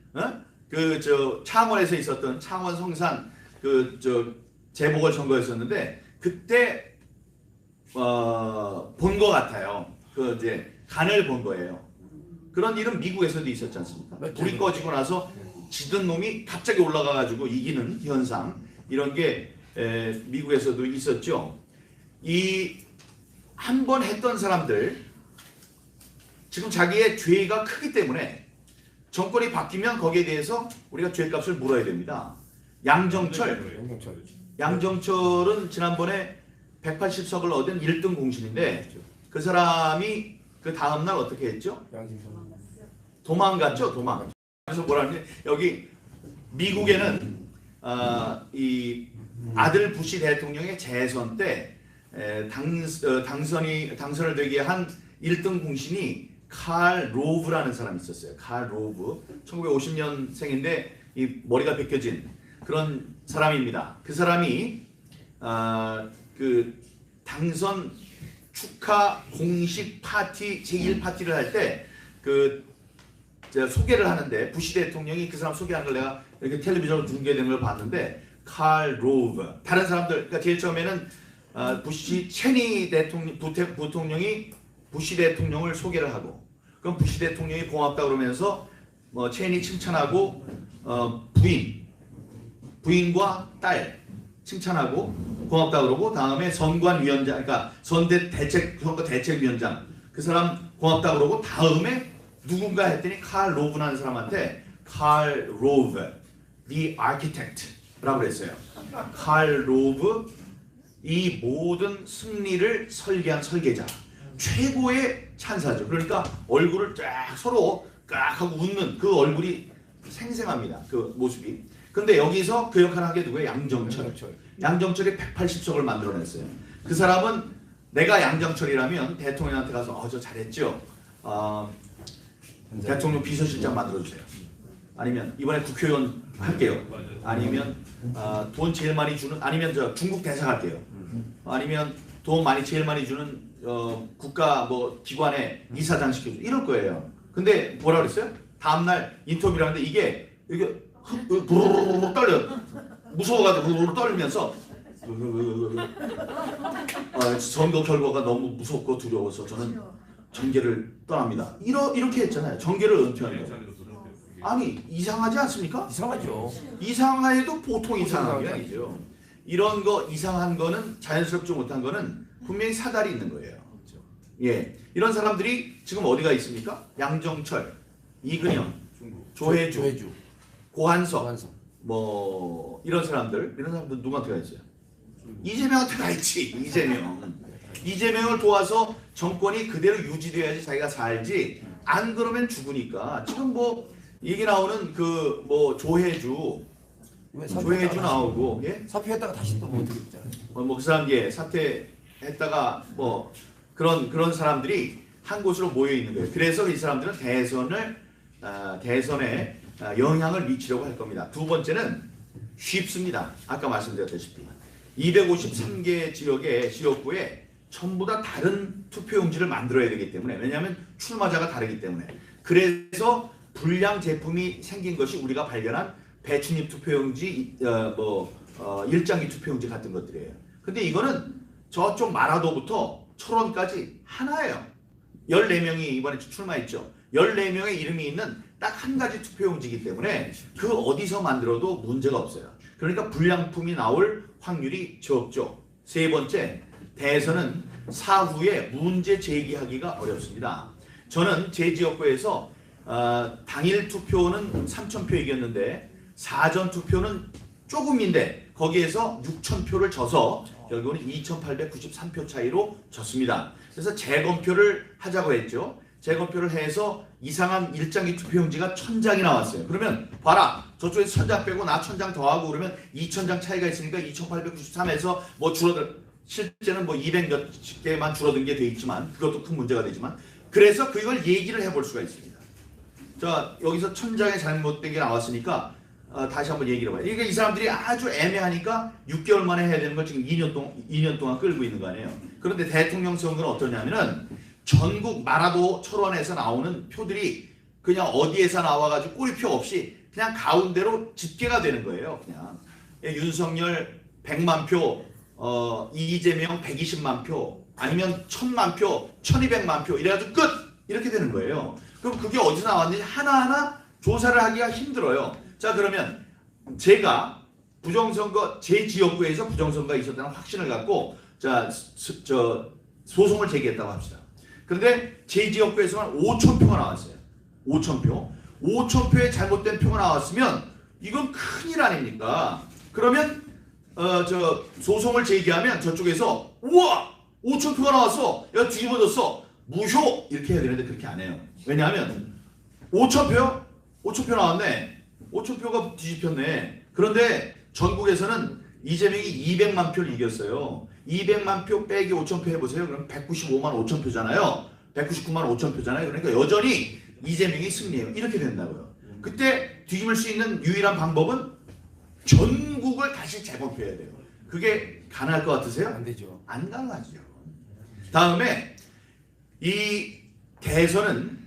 창원에서 있었던 창원 성산 재보궐선거였었는데 그때 본 것 같아요. 이제 간을 본 거예요. 그런 일은 미국에서도 있었지 않습니까? 불이 꺼지고 나서 지든 놈이 갑자기 올라가가지고 이기는 현상 이런 게 미국에서도 있었죠. 이 한 번 했던 사람들 지금 자기의 죄가 크기 때문에 정권이 바뀌면 거기에 대해서 우리가 죄값을 물어야 됩니다. 양정철은 지난번에 180석을 얻은 1등 공신인데 그 사람이 그 다음날 어떻게 했죠? 도망갔죠. 그래서 뭐라는지 여기 미국에는 이 아들 부시 대통령의 재선 때 당선을 되게 한 1등 공신이 칼 로브라는 사람이 있었어요. 칼 로브 1950년생인데 이 머리가 벗겨진 그런 사람입니다. 그 사람이 그 당선 축하 공식 파티 제1파티를 할 때 제가 소개를 하는데 부시 대통령이 그 사람 소개하는 걸 내가 이렇게 텔레비전으로 중계되는 걸 봤는데 칼 로브 다른 사람들 그러니까 제일 처음에는 부시 체니 부통령이 부시 대통령을 소개를 하고 그럼 부시 대통령이 고맙다 그러면서 체니 칭찬하고 부인과 딸 칭찬하고 고맙다 그러고 다음에 선관위원장 그러니까 선거 대책위원장 그 사람 고맙다 그러고 다음에 누군가 했더니 칼 로브라는 사람한테 칼 로브 the architect라고 그랬어요. 칼 로브 이 모든 승리를 설계한 설계자 최고의 찬사죠. 그러니까 얼굴을 쫙 서로 깍 하고 웃는 그 얼굴이 생생합니다. 그 모습이. 근데 여기서 그 역할을 하게 누구예요? 양정철이 180석을 만들어냈어요. 그 사람은 내가 양정철이라면 대통령한테 가서 저 잘했죠. 대통령 비서실장 만들어주세요. 아니면 이번에 국회의원 할게요. 아니면 돈 제일 많이 주는 아니면 저 중국 대사 할게요. 아니면 돈 제일 많이 주는 국가 기관에 이사장 시켜줘 이럴 거예요. 근데 뭐라 그랬어요? 다음날 인터뷰를 하는데 이게 부르르르 떨려. 무서워가지고 부르르 떨면서 선거 결과가 너무 무섭고 두려워서 저는 정계를 떠납니다. 이렇게 했잖아요. 정계를 은퇴하는 거예요. 아니 이상하지 않습니까? 이상하죠. 이상해도 보통 이상한 게 아니죠. 이런 거 이상한 거는 자연스럽지 못한 거는 분명히 사달이 있는 거예요. 예, 이런 사람들이 지금 어디가 있습니까? 양정철, 이근영, 조혜주, 고한석, 뭐 이런 사람들 누구한테 가 있어요? 이재명한테 가 있지. 이재명을 도와서 정권이 그대로 유지돼야지 자기가 살지. 안 그러면 죽으니까. 지금 뭐 얘기 나오는 그 뭐 조혜주 나오고, 예? 사표했다가 다시 또 뭐 어떻게 됐잖아요. 뭐 그 사람 사퇴했다가 뭐 그런 사람들이 한 곳으로 모여 있는 거예요. 그래서 이 사람들은 대선에 영향을 미치려고 할 겁니다. 두 번째는 쉽습니다. 아까 말씀드렸다시피 253개 지역구에 전부 다 다른 투표용지를 만들어야 되기 때문에, 왜냐하면 출마자가 다르기 때문에, 그래서 불량 제품이 생긴 것이 우리가 발견한 배추잎 투표용지, 일장기 투표용지 같은 것들이에요. 근데 이거는 저쪽 마라도부터 철원까지 하나예요. 14명이 이번에 출마했죠. 14명의 이름이 있는 딱 한 가지 투표용지이기 때문에 그 어디서 만들어도 문제가 없어요. 그러니까 불량품이 나올 확률이 적죠. 세 번째, 대선은 사후에 문제 제기하기가 어렵습니다. 저는 제 지역구에서 당일 투표는 3,000표 이겼는데 사전 투표는 조금인데 거기에서 6,000표를 져서 결국은 2,893표 차이로 졌습니다. 그래서 재검표를 하자고 했죠. 재검표를 해서 이상한 일장기 투표용지가 1,000장이 나왔어요. 그러면 봐라, 저쪽에서 1,000장 빼고 나 1,000장 더하고 그러면 2,000장 차이가 있으니까 2,893에서 뭐 실제는 뭐 200몇 개만 줄어든 게 돼 있지만 그것도 큰 문제가 되지만, 그래서 그걸 얘기를 해볼 수가 있습니다. 자, 여기서 1,000장에 잘못된 게 나왔으니까 다시 한번 얘기를 해봐요. 이게 이 사람들이 아주 애매하니까 6개월 만에 해야 되는 걸 지금 2년 동안 끌고 있는 거 아니에요. 그런데 대통령 선거는 어떠냐면은 전국 마라도 철원에서 나오는 표들이 그냥 어디에서 나와가지고 꼬리표 없이 그냥 가운데로 집계가 되는 거예요. 그냥 윤석열 100만 표, 이재명 120만 표, 아니면 1,000만 표, 1,200만 표 이래가지고 끝! 이렇게 되는 거예요. 그럼 그게 어디서 나왔는지 하나하나 조사를 하기가 힘들어요. 자, 그러면 제가 부정선거, 제 지역구에서 부정선거가 있었다는 확신을 갖고 소송을 제기했다고 합시다. 그런데 제 지역구에서는 5,000표가 나왔어요. 5,000표. 5,000표에 잘못된 표가 나왔으면 이건 큰일 아닙니까? 그러면 소송을 제기하면 저쪽에서 우와! 5,000표가 나왔어! 야, 뒤집어졌어! 무효! 이렇게 해야 되는데 그렇게 안 해요. 왜냐하면 5,000표? 5,000표 나왔네. 5,000표가 뒤집혔네. 그런데 전국에서는 이재명이 200만 표를 이겼어요. 200만 표 빼기 5,000표 해보세요. 그럼 195만 5천 표잖아요. 199만 5천 표잖아요. 그러니까 여전히 이재명이 승리해요. 이렇게 된다고요. 그때 뒤집을 수 있는 유일한 방법은 전국을 다시 재검표해야 돼요. 그게 가능할 것 같으세요? 안 되죠. 안 가능하죠. 다음에 이 대선은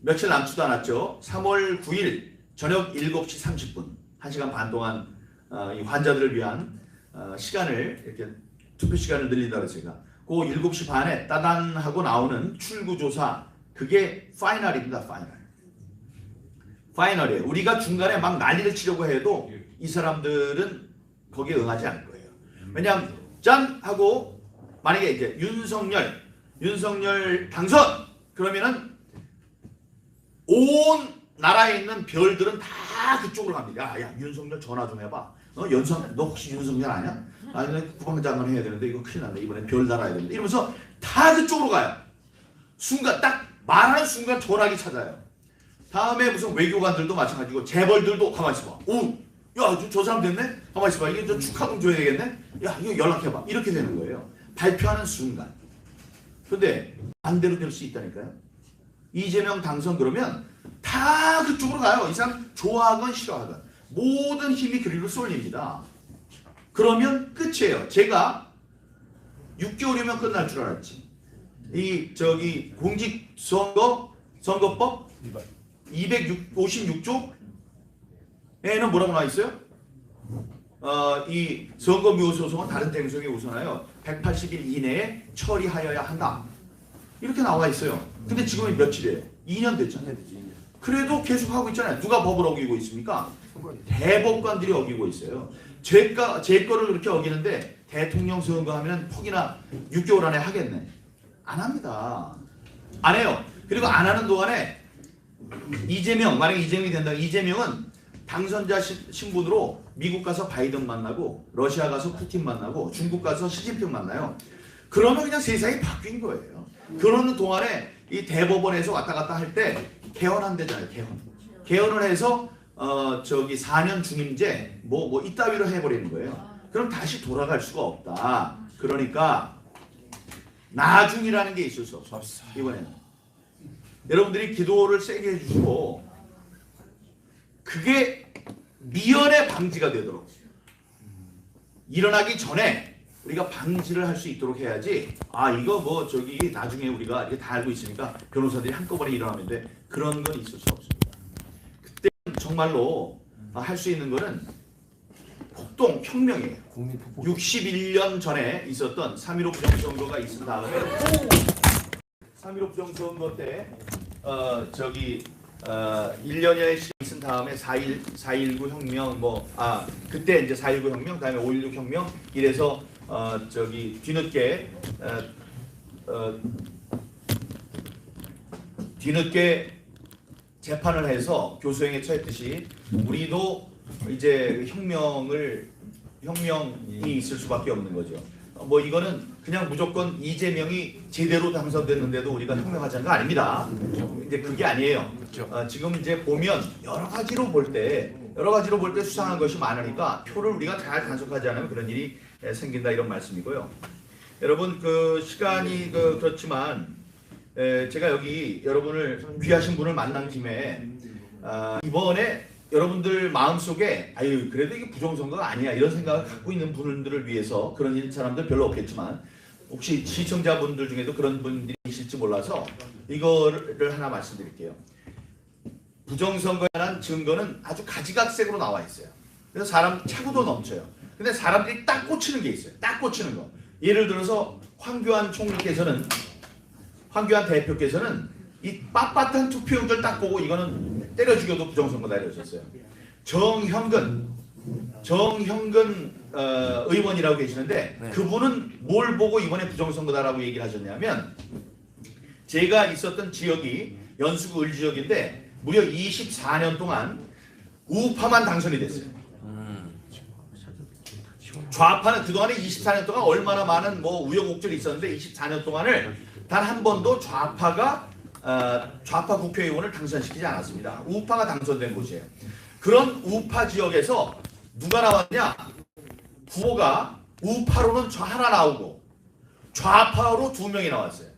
며칠 남지도 않았죠. 3월 9일 저녁 7시 30분 1시간 반 동안 이 환자들을 위한 시간을 이렇게 투표 시간을 늘린다고 제가 그 7시 반에 따단 하고 나오는 출구조사, 그게 파이널입니다. 파이널이에요. 우리가 중간에 막 난리를 치려고 해도 이 사람들은 거기에 응하지 않을 거예요. 왜냐하면 짠 하고 만약에 이제 윤석열 당선 그러면은 온 나라에 있는 별들은 다 그쪽으로 갑니다. 야, 윤석열 전화 좀 해봐. 너 혹시 윤석열 아냐? 아니, 국방장관 해야 되는데 이거 큰일 났네. 이번에 별 달아야 되는데. 이러면서 다 그쪽으로 가요. 순간 딱 말하는 순간 전화기 찾아요. 다음에 무슨 외교관들도 마찬가지고 재벌들도 가만히 있어봐. 오, 야, 저 사람 됐네? 가만히 있어봐. 이게 저 축하금 줘야 되겠네? 야, 이거 연락해봐. 이렇게 되는 거예요. 발표하는 순간. 근데 반대로 될 수 있다니까요. 이재명 당선 그러면 다 그쪽으로 가요. 이 사람 좋아하건 싫어하건 모든 힘이 그리로 쏠립니다. 그러면 끝이에요. 제가 6개월이면 끝날 줄 알았지. 공직선거 선거법 256조에는 뭐라고 나와 있어요? 이 선거미호 소송은 다른 행정에 우선하여 180일 이내에 처리하여야 한다. 이렇게 나와 있어요. 근데 지금이 며칠이에요? 2년 됐잖아요. 그래도 계속 하고 있잖아요. 누가 법을 어기고 있습니까? 대법관들이 어기고 있어요. 제 거를 그렇게 어기는데 대통령 선거하면 퍽이나 6개월 안에 하겠네. 안 합니다. 안 해요. 그리고 안 하는 동안에 이재명, 만약에 이재명이 된다. 이재명은 당선자 신분으로 미국 가서 바이든 만나고 러시아 가서 푸틴 만나고 중국 가서 시진핑 만나요. 그러면 그냥 세상이 바뀐 거예요. 그러는 동안에 이 대법원에서 왔다 갔다 할 때 개헌한대잖아요. 개헌을 해서 4년 중임제 뭐 이따위로 해버리는 거예요. 그럼 다시 돌아갈 수가 없다. 그러니까 나중이라는 게 있을 수 없어. 이번에는 여러분들이 기도를 세게 해주시고 그게 미연에 방지가 되도록 일어나기 전에 우리가 방지를 할 수 있도록 해야지. 이거 나중에 우리가 이게 다 알고 있으니까 변호사들이 한꺼번에 일어나면 돼. 그런 건 있을 수 없습니다. 그때는 정말로 할 수 있는 거는 폭동 혁명이에요. 61년 전에 있었던 3.15 부정선거가 있은 다음에 3.15 부정선거 때 1년여의 시간이 있은 다음에 4.19 혁명 그때 이제 4.19 혁명 그다음에 5.16 혁명 이래서 뒤늦게 재판을 해서 교수형에 처했듯이 우리도 이제 혁명이 있을 수밖에 없는 거죠. 이거는 그냥 무조건 이재명이 제대로 당선됐는데도 우리가 혁명하자는 거 아닙니다. 이제 그게 아니에요. 지금 이제 보면 여러 가지로 볼 때 수상한 것이 많으니까 표를 우리가 잘 단속하지 않으면 그런 일이 생긴다 이런 말씀이고요. 여러분 시간이 그렇지만 제가 여기 여러분을 귀하신 분을 만난 김에 이번에 여러분들 마음속에 그래도 이게 부정선거가 아니야 이런 생각을 갖고 있는 분들을 위해서 그런 사람들 별로 없겠지만 혹시 시청자분들 중에도 그런 분들이 있을지 몰라서 이거를 하나 말씀드릴게요. 부정선거에 관한 증거는 아주 가지각색으로 나와 있어요. 그래서 사람 차고도 넘쳐요. 근데 사람들이 딱 꽂히는 게 있어요. 딱 꽂히는 거. 예를 들어서 황교안 대표께서는 이 빳빳한 투표용지를 딱 보고 이거는 때려 죽여도 부정선거다 이러셨어요. 정형근 의원이라고 계시는데 그분은 뭘 보고 이번에 부정선거다라고 얘기를 하셨냐면 제가 있었던 지역이 연수구 을지역인데 무려 24년 동안 우파만 당선이 됐어요. 좌파는 그동안에 24년 동안 얼마나 많은 우여곡절이 있었는데 24년 동안을 단 한 번도 좌파 국회의원을 당선시키지 않았습니다. 우파가 당선된 곳이에요. 그런 우파 지역에서 누가 나왔냐? 후보가 우파로는 하나 나오고 좌파로 2명이 나왔어요.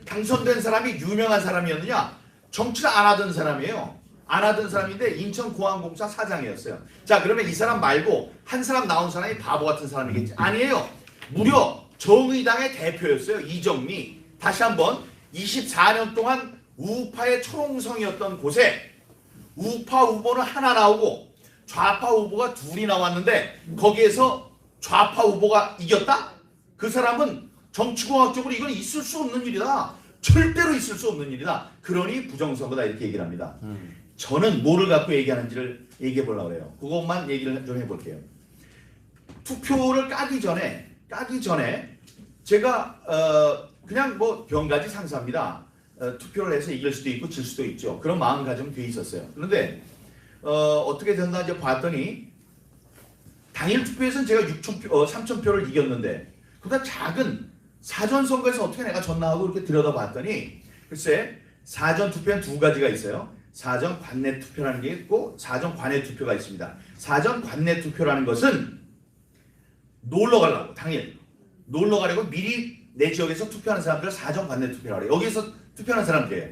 당선된 사람이 유명한 사람이었느냐? 정치를 안 하던 사람이에요. 안 하던 사람인데 인천공항공사 사장이었어요. 자, 그러면 이 사람 말고 한 사람 나온 사람이 바보 같은 사람이겠지? 아니에요. 무려 정의당의 대표였어요. 이정미. 다시 한번 24년 동안 우파의 초롱성이었던 곳에 우파 후보는 하나 나오고 좌파 후보가 2이 나왔는데 거기에서 좌파 후보가 이겼다? 그 사람은 정치공학적으로 이건 있을 수 없는 일이다. 절대로 있을 수 없는 일이다. 그러니 부정선거다 이렇게 얘기를 합니다. 저는 뭐를 갖고 얘기하는지를 얘기해 보려고 해요. 그것만 얘기를 좀 해볼게요. 투표를 까기 전에 제가 그냥 병가지 상사입니다. 투표를 해서 이길 수도 있고 질 수도 있죠. 그런 마음가짐은 돼 있었어요. 그런데 어떻게 됐나 이제 봤더니 당일 투표에서는 제가 3,000표를 이겼는데 그보다 작은 사전 선거에서 어떻게 내가 졌나 하고 이렇게 들여다봤더니 글쎄 사전 투표는 2가지가 있어요. 사전 관내 투표라는 게 있고 사전 관외 투표가 있습니다. 사전 관내 투표라는 것은 놀러 가려고 당일 놀러 가려고 미리 내 지역에서 투표하는 사람들을 사전 관내 투표라고 해요. 여기서 투표하는 사람들이에요.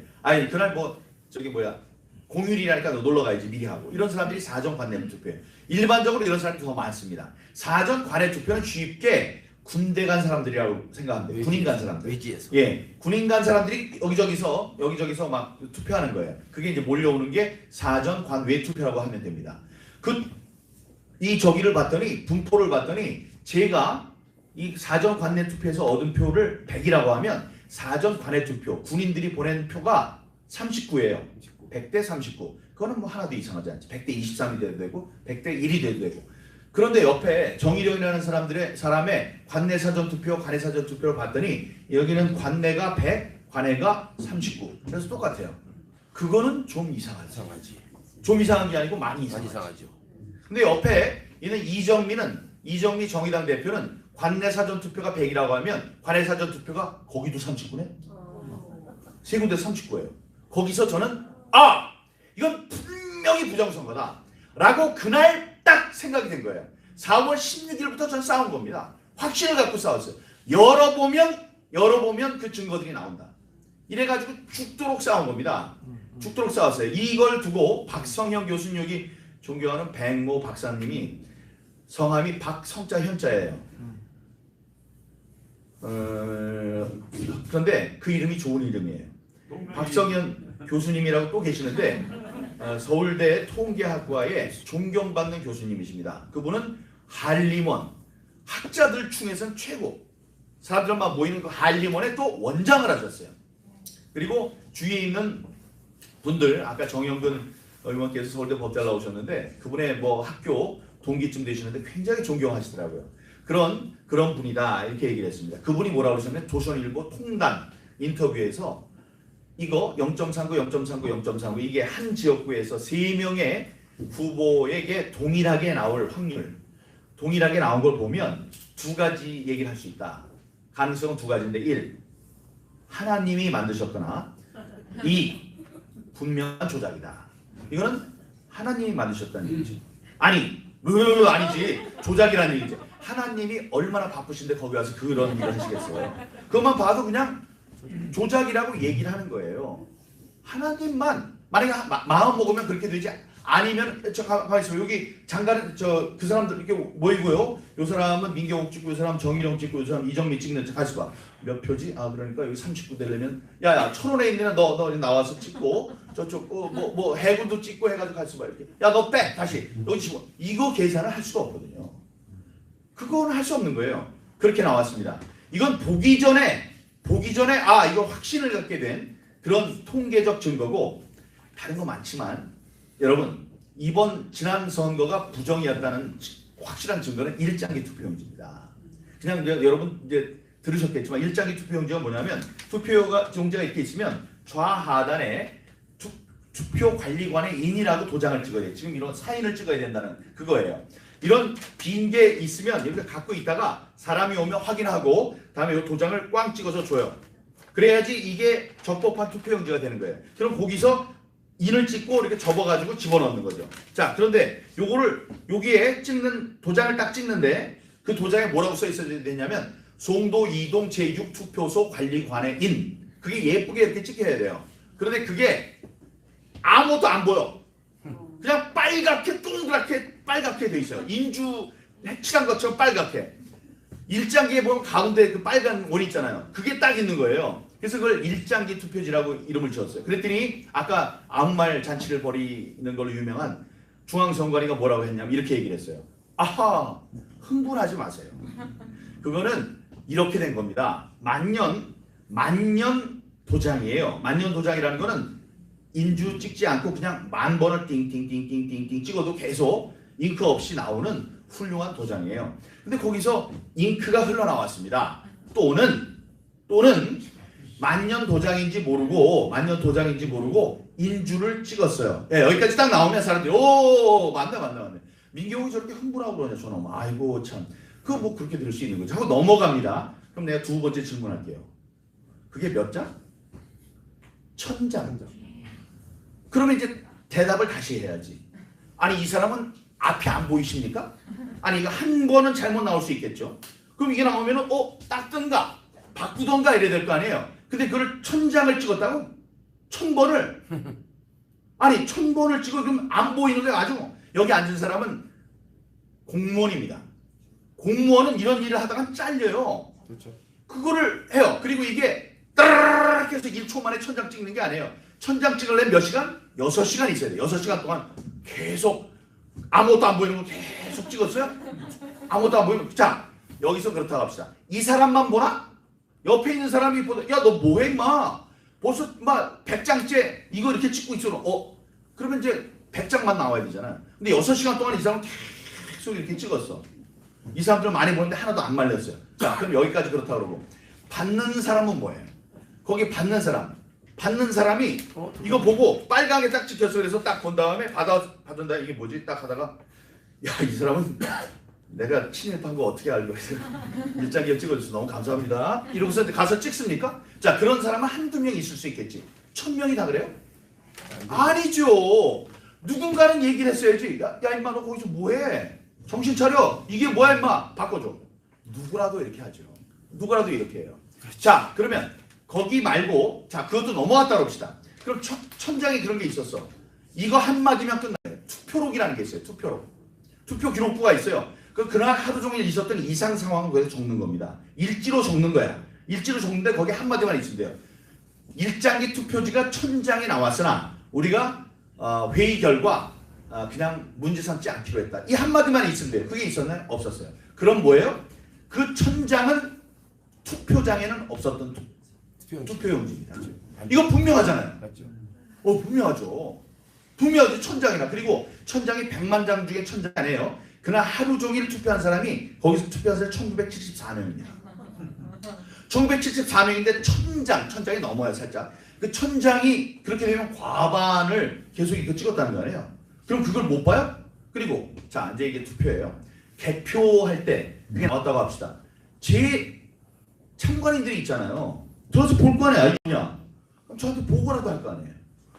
그날 공휴일이라니까 너 놀러 가야지 미리 하고 이런 사람들이 사전 관내 투표예요. 일반적으로 이런 사람이 더 많습니다. 사전 관외 투표는 쉽게 군대 간 사람들이라고 생각하면 돼요. 군인 간 사람들. 외지에서. 예, 군인 간 사람들이 여기저기서 막 투표하는 거예요. 그게 이제 몰려오는 게 사전 관외 투표라고 하면 됩니다. 이 저기를 봤더니 분포를 봤더니 제가 이 사전 관내 투표에서 얻은 표를 100이라고 하면 사전 관내 투표 군인들이 보낸 표가 39예요. 100대 39. 그거는 뭐 하나도 이상하지 않지. 100대 23이 돼도 되고 100대 1이 돼도 되고. 그런데 옆에 정의령이라는 사람의 관내 사전 투표, 관내 사전 투표를 봤더니 여기는 관내가 100, 관내가 39. 그래서 똑같아요. 그거는 좀 이상하지. 좀 이상한 게 아니고 많이 이상하죠. 근데 옆에 있는 이정미 정의당 대표는 관내 사전 투표가 100이라고 하면 관내 사전 투표가 거기도 39네. 세 군데 39예요. 거기서 저는 이건 분명히 부정선거다 라고 그날 딱 생각이 된 거예요. 4월 16일부터 저는 싸운 겁니다. 확신을 갖고 싸웠어요. 열어보면 그 증거들이 나온다. 이래가지고 죽도록 싸운 겁니다. 죽도록 싸웠어요. 이걸 두고 박성형 교수님, 여기 존경하는 백모 박사님이 성함이 박성자 현자예요. 그런데 그 이름이 좋은 이름이에요. 박성현 교수님이라고 또 계시는데 서울대 통계학과의 존경받는 교수님이십니다. 그분은 한림원 학자들 중에서는 최고. 사람들만 모이는 그 한림원의 또 원장을 하셨어요. 그리고 주위에 있는 분들, 아까 정영근 의원께서 서울대 법대 나오셨는데 그분의 뭐 학교 동기쯤 되시는데 굉장히 존경하시더라고요. 그런 분이다 이렇게 얘기를 했습니다. 그분이 뭐라고 하셨냐면 조선일보 통단 인터뷰에서 이거 0.39 이게 한 지역구에서 3명의 후보에게 동일하게 나올 확률, 동일하게 나온 걸 보면 두 가지 얘기를 할 수 있다. 가능성은 두 가지인데 1. 하나님이 만드셨거나 2. 분명한 조작이다. 이거는 하나님이 만드셨다는 얘기지. 아니지. 조작이라는 얘기지. 하나님이 얼마나 바쁘신데 거기 와서 그런 일을 하시겠어요. 그것만 봐도 그냥 조작이라고 얘기를 하는 거예요. 하나님만 만약에 마음 먹으면 그렇게 되지 아니면 가만히 있어. 여기 장가는 그 사람들 이렇게 모이고요. 요 사람은 민경욱 찍고, 요 사람 정의령 찍고, 요 사람 이정미 찍는 같이 봐. 몇 표지? 그러니까 여기 39 되려면 야야 1000원에 있는 너 나와서 찍고 저쪽 뭐 해군도 찍고 해가지고 같이 봐 이렇게. 야 너 빼 다시 여기 치고 이거 계산을 할 수가 없거든요. 그거는 할 수 없는 거예요. 그렇게 나왔습니다. 이건 보기 전에 이거 확신을 갖게 된 그런 통계적 증거고 다른 거 많지만 여러분 지난 선거가 부정이었다는 확실한 증거는 일장기 투표용지입니다. 그냥 여러분 이제 들으셨겠지만 일장기 투표용지가 뭐냐면 투표용지가 이렇게 있으면 좌하단에 투표관리관의 인이라고 도장을 찍어야 돼요. 지금 이런 사인을 찍어야 된다는 그거예요. 이런 빈 게 있으면 이렇게 갖고 있다가 사람이 오면 확인하고 다음에 이 도장을 꽝 찍어서 줘요. 그래야지 이게 적법한 투표용지가 되는 거예요. 그럼 거기서 인을 찍고 이렇게 접어가지고 집어넣는 거죠. 자, 그런데 여기에 도장을 딱 찍는데 그 도장에 뭐라고 써 있어야 되냐면 송도 이동 제6 투표소 관리관의 인. 그게 예쁘게 이렇게 찍혀야 돼요. 그런데 그게 아무것도 안 보여. 그냥 빨갛게 동그랗게 빨갛게 돼 있어요. 인주 칠한 것처럼 빨갛게. 일장기에 보면 가운데 그 빨간 원 있잖아요. 그게 딱 있는 거예요. 그래서 그걸 일장기 투표지라고 이름을 지었어요. 그랬더니 아까 아무 말 잔치를 벌이는 걸로 유명한 중앙선관위가 뭐라고 했냐면 이렇게 얘기를 했어요. 아하, 흥분하지 마세요. 그거는 이렇게 된 겁니다. 만년 도장이에요. 만년 도장이라는 거는 인주 찍지 않고 그냥 10,000번을 띵띵띵띵띵띵 찍어도 계속 잉크 없이 나오는 훌륭한 도장이에요. 근데 거기서 잉크가 흘러나왔습니다. 또는 만년 도장인지 모르고 인주를 찍었어요. 네, 여기까지 딱 나오면 사람들이 맞네. 민경욱이 저렇게 흥분하고 그러냐 저놈. 아이고 참. 그거 뭐 그렇게 들을 수 있는 거죠. 하고 넘어갑니다. 그럼 내가 두 번째 질문할게요. 그게 몇 장? 1000장. 그러면 이제 대답을 다시 해야지. 아니 이 사람은 앞이 안 보이십니까? 아니 이거 한 번은 잘못 나올 수 있겠죠. 그럼 이게 나오면은 닦든가 바꾸던가 이래야 될 거 아니에요. 근데 그걸 1000장을 찍었다고? 1000번을? 아니 1000번을 찍어 그럼 안 보이는 게 아주 여기 앉은 사람은 공무원입니다. 공무원은 이런 일을 하다가 잘려요. 그렇죠. 그거를 해요. 그리고 이게 따라락 해서 1초 만에 천장 찍는 게 아니에요. 천장 찍으려면 몇 시간? 6시간 있어야 돼요. 6시간 동안 계속 아무것도 안 보이는 거 계속 찍었어요? 아무것도 안 보이는 거. 자, 여기서 그렇다고 합시다. 이 사람만 보나? 옆에 있는 사람이 보다 야, 너 뭐해 임마? 벌써 막 100장째 이거 이렇게 찍고 있어. 그러면 이제 100장만 나와야 되잖아. 근데 6시간 동안 이 사람은 계속 이렇게 찍었어. 이 사람들 많이 보는데 하나도 안 말렸어요. 자, 그럼 여기까지 그렇다 그러고 받는 사람은 뭐예요? 거기 받는 사람이 이거 보고 빨강에 딱 찍혔어. 그래서 딱 본 다음에 받은다. 이게 뭐지? 딱 하다가 야, 이 사람은 내가 친일파인 거 어떻게 알고 있어요? 일장기업 찍어줘서 너무 감사합니다. 이러고서 가서 찍습니까? 자, 그런 사람은 한두 명 있을 수 있겠지. 1000명이 다 그래요? 아니죠. 누군가는 얘기를 했어야지. 야 임마 너 거기서 뭐해? 정신 차려. 이게 뭐야 임마. 바꿔줘. 누구라도 이렇게 하죠. 누구라도 이렇게 해요. 자, 그러면 거기 말고 자, 그것도 넘어갔다 봅시다. 그럼 천장에 그런 게 있었어. 이거 한마디면 끝나요. 투표록이라는 게 있어요. 투표 기록부가 있어요. 그날 하루 종일 있었던 이상 상황을 거기서 적는 겁니다. 일지로 적는 거야. 일지로 적는데 거기 한마디만 있으면 돼요. 일장기 투표지가 천장에 나왔으나 우리가 회의 결과 그냥 문제 삼지 않기로 했다. 이 한마디만 있으면 돼요. 그게 있었나요? 없었어요. 그럼 뭐예요? 그 천장은 투표장에는 없었던 투표용지입니다. 이거 분명하잖아요. 맞죠. 분명하죠. 분명하죠. 천장이나. 그리고 천장이 100만 장 중에 천장 아니에요. 그날 하루 종일 투표한 사람이 거기서 투표한 사람이 1974명입니다. 1974명인데 천장이 넘어요 살짝. 그 천장이 그렇게 되면 과반을 계속 이거 찍었다는 거 아니에요. 그럼 그걸 못 봐요? 그리고 자 이제 이게 투표예요. 개표할 때 그게 나왔다고 합시다. 제 참관인들이 있잖아요. 들어서 볼 거 아니야. 알겠냐? 그럼 저한테 보고라도 할 거 아니에요.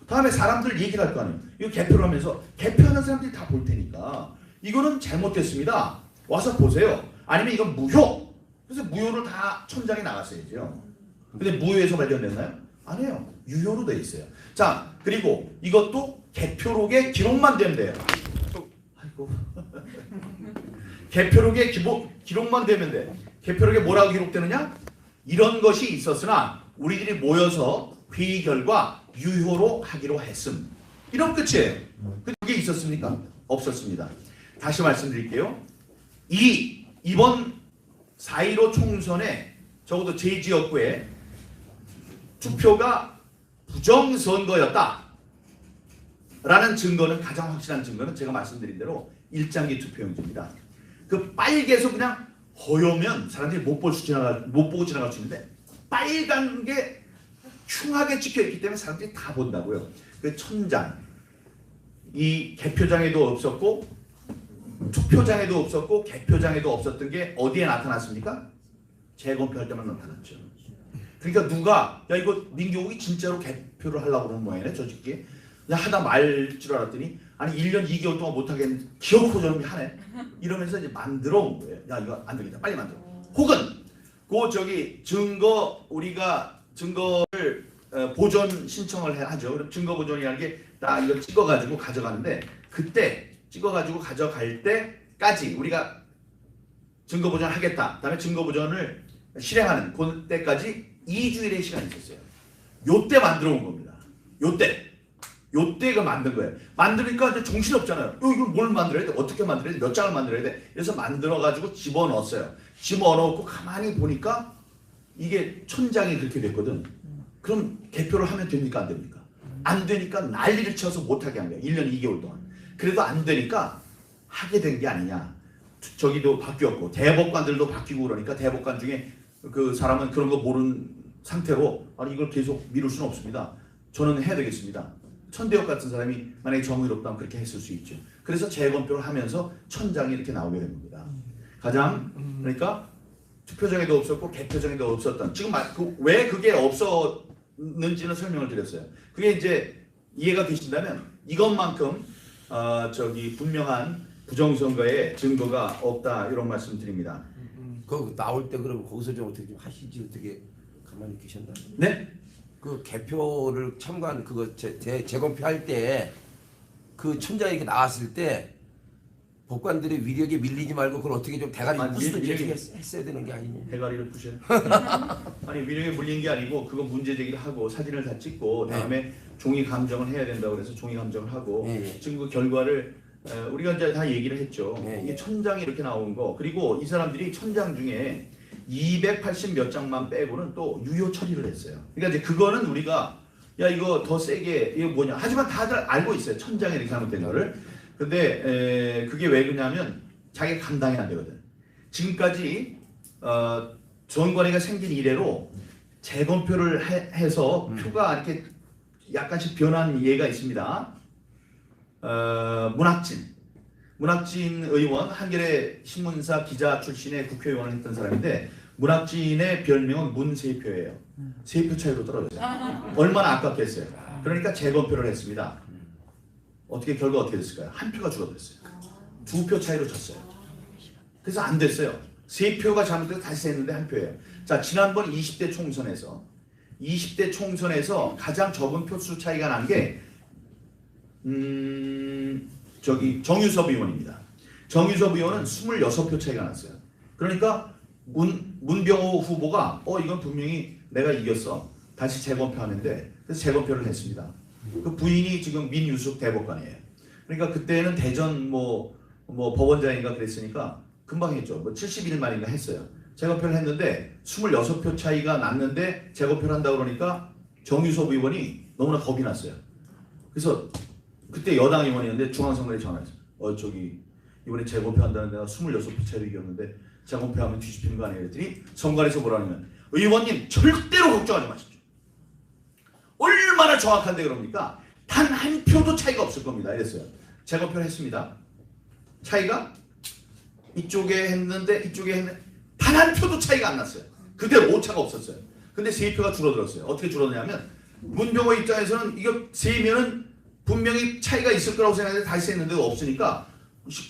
다음에 사람들 얘기를 할 거 아니에요. 이거 개표를 하면서 개표하는 사람들이 다 볼 테니까 이거는 잘못됐습니다. 와서 보세요. 아니면 이건 무효. 그래서 무효를 다 천장에 나갔어야죠. 근데 무효에서 발견됐나요? 아니에요. 유효로 돼 있어요. 자, 그리고 이것도 개표록에 기록만 되면 돼요. 아이고. 개표록에 기록만 되면 돼. 개표록에 뭐라고 기록되느냐? 이런 것이 있었으나 우리들이 모여서 회의 결과 유효로 하기로 했음. 이런 끝이에요. 그게 있었습니까? 없었습니다. 다시 말씀드릴게요. 이번 4.15 총선에 적어도 제 지역구에 투표가 부정선거였다 라는 증거는 가장 확실한 증거는 제가 말씀드린 대로 일장기 투표용지입니다. 그 빨개서 그냥 허여면 사람들이 못 보고 지나갈 수 있는데 빨간 게 흉하게 찍혀있기 때문에 사람들이 다 본다고요. 그 천장 이 개표장에도 없었고 투표장에도 없었고 개표장에도 없었던 게 어디에 나타났습니까? 재검표할 때만 나타났죠. 그러니까 누가 야 이거 민교국이 진짜로 개표를 하려고 그러는 모양이네 저 새끼. 하다 말 줄 알았더니 아니 1년 2개월 동안 못하겠는데 기어코 저놈이 하네. 이러면서 이제 만들어 온 거예요. 야 이거 안 되겠다 빨리 만들어. 혹은 증거 우리가 증거를 보존 신청을 하죠. 그럼 증거 보존이라는 게 딱 이거 찍어가지고 가져가는데 그때 찍어가지고 가져갈 때까지 우리가 증거 보존하겠다. 그다음에 증거 보존을 실행하는 그때까지 2주일의 시간이 있었어요. 요때 만들어 온 겁니다. 요때 그 만든 거예요. 만드니까 이제 정신 없잖아요. 이걸 뭘 만들어야 돼? 어떻게 만들어야 돼? 몇 장을 만들어야 돼? 그래서 만들어가지고 집어넣었어요. 집어넣고 가만히 보니까 이게 천장이 그렇게 됐거든. 그럼 개표를 하면 됩니까? 안 됩니까? 안 되니까 난리를 쳐서 못하게 한 거예요. 1년 2개월 동안. 그래도 안 되니까 하게 된 게 아니냐. 저기도 바뀌었고 대법관들도 바뀌고 그러니까 대법관 중에 그 사람은 그런 거 모르는 상태로 아니 이걸 계속 미룰 수는 없습니다. 저는 해야 되겠습니다. 천대엽 같은 사람이 만약에 정의롭다면 그렇게 했을 수 있죠. 그래서 재검표를 하면서 천장이 이렇게 나오게 된 겁니다. 가장 그러니까 투표장에도 없었고 개표장에도 없었던 지금 왜 그게 없었는지는 설명을 드렸어요. 그게 이제 이해가 되신다면 이것만큼 분명한 부정선거의 증거가 없다 이런 말씀드립니다. 그 나올 때 그럼 거기서 좀 어떻게 좀 하시지 어떻게 가만히 계셨나? 네? 그 개표를 참관 그거 재검표할 때 그 천장에 이렇게 나왔을 때 법관들의 위력에 밀리지 말고 그걸 어떻게 좀 대가리 아니, 부수든지 위력이- 했어야 되는 게 아니냐. 대가리를 부셔. 아니 위력에 물린 게 아니고 그거 문제 제기를 하고 사진을 다 찍고 다음에 종이 감정을 해야 된다고 그래서 종이 감정을 하고 네. 지금 그 결과를 우리가 이제 다 얘기를 했죠. 네. 이게 천장이 이렇게 나온 거 그리고 이 사람들이 천장 중에 280 몇 장만 빼고는 또 유효 처리를 했어요. 그러니까 이제 그거는 우리가 야 이거 더 세게 이거 뭐냐 하지만 다들 알고 있어요. 천장에 이렇게 잘못된 거를. 근데 그게 왜 그러냐면 자기가 감당이 안 되거든. 지금까지 전관회가 생긴 이래로 재검표를 해서 표가 이렇게 약간씩 변한 예가 있습니다. 문학진 의원 한겨레 신문사 기자 출신의 국회의원을 했던 사람인데 문학진의 별명은 문세표예요. 3표 차이로 떨어졌어요. 얼마나 아깝겠어요. 그러니까 재검표를 했습니다. 어떻게 결과 어떻게 됐을까요? 1표가 줄어들었어요. 2표 차이로 졌어요. 그래서 안 됐어요. 3표가 잘못돼서 다시 했는데 1표예요. 자, 지난번 20대 총선에서 가장 적은 표수 차이가 난 게 정유섭 의원입니다. 정유섭 의원은 26표 차이가 났어요. 그러니까 문병호 후보가 이건 분명히 내가 이겼어. 다시 재검표하는데 그래서 재검표를 했습니다. 그 부인이 지금 민유숙 대법관이에요. 그러니까 그때는 대전 뭐 법원장인가 그랬으니까 금방 했죠. 뭐 70일 만인가 했어요. 재검표를 했는데 26표 차이가 났는데 재검표를 한다고 그러니까 정유섭 의원이 너무나 겁이 났어요. 그래서 그때 여당 의원이었는데 중앙선관위에 전화했어요. 이번에 재검표한다는 내가 26표 차이로 이겼는데 재검표하면 뒤집히는 거 아니에요? 그랬더니 선관위에서 뭐라냐면 의원님 절대로 걱정하지 마십시오. 얼마나 정확한데 그럽니까? 단 한 표도 차이가 없을 겁니다. 이랬어요. 재검표를 했습니다. 차이가 이쪽에 했는데 단 한 표도 차이가 안 났어요. 그대로 오차가 없었어요. 근데 3표가 줄어들었어요. 어떻게 줄어드냐면 문병호 입장에서는 이거 세면은 분명히 차이가 있을 거라고 생각했는데 다시 했는데 없으니까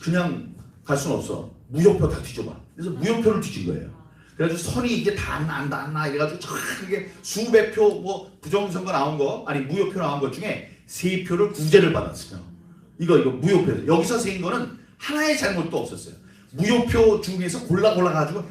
그냥 갈 수는 없어. 무효표 다 뒤져봐. 그래서 무효표를 뒤진 거예요. 그래가지고 선이 이게 다 안 나 이래가지고 이게 수백 표 뭐 부정선거 나온 거 아니 무효표 나온 것 중에 3표를 구제를 받았어요. 이거 무효표. 여기서 세인 거는 하나의 잘못도 없었어요. 무효표 중에서 골라가지고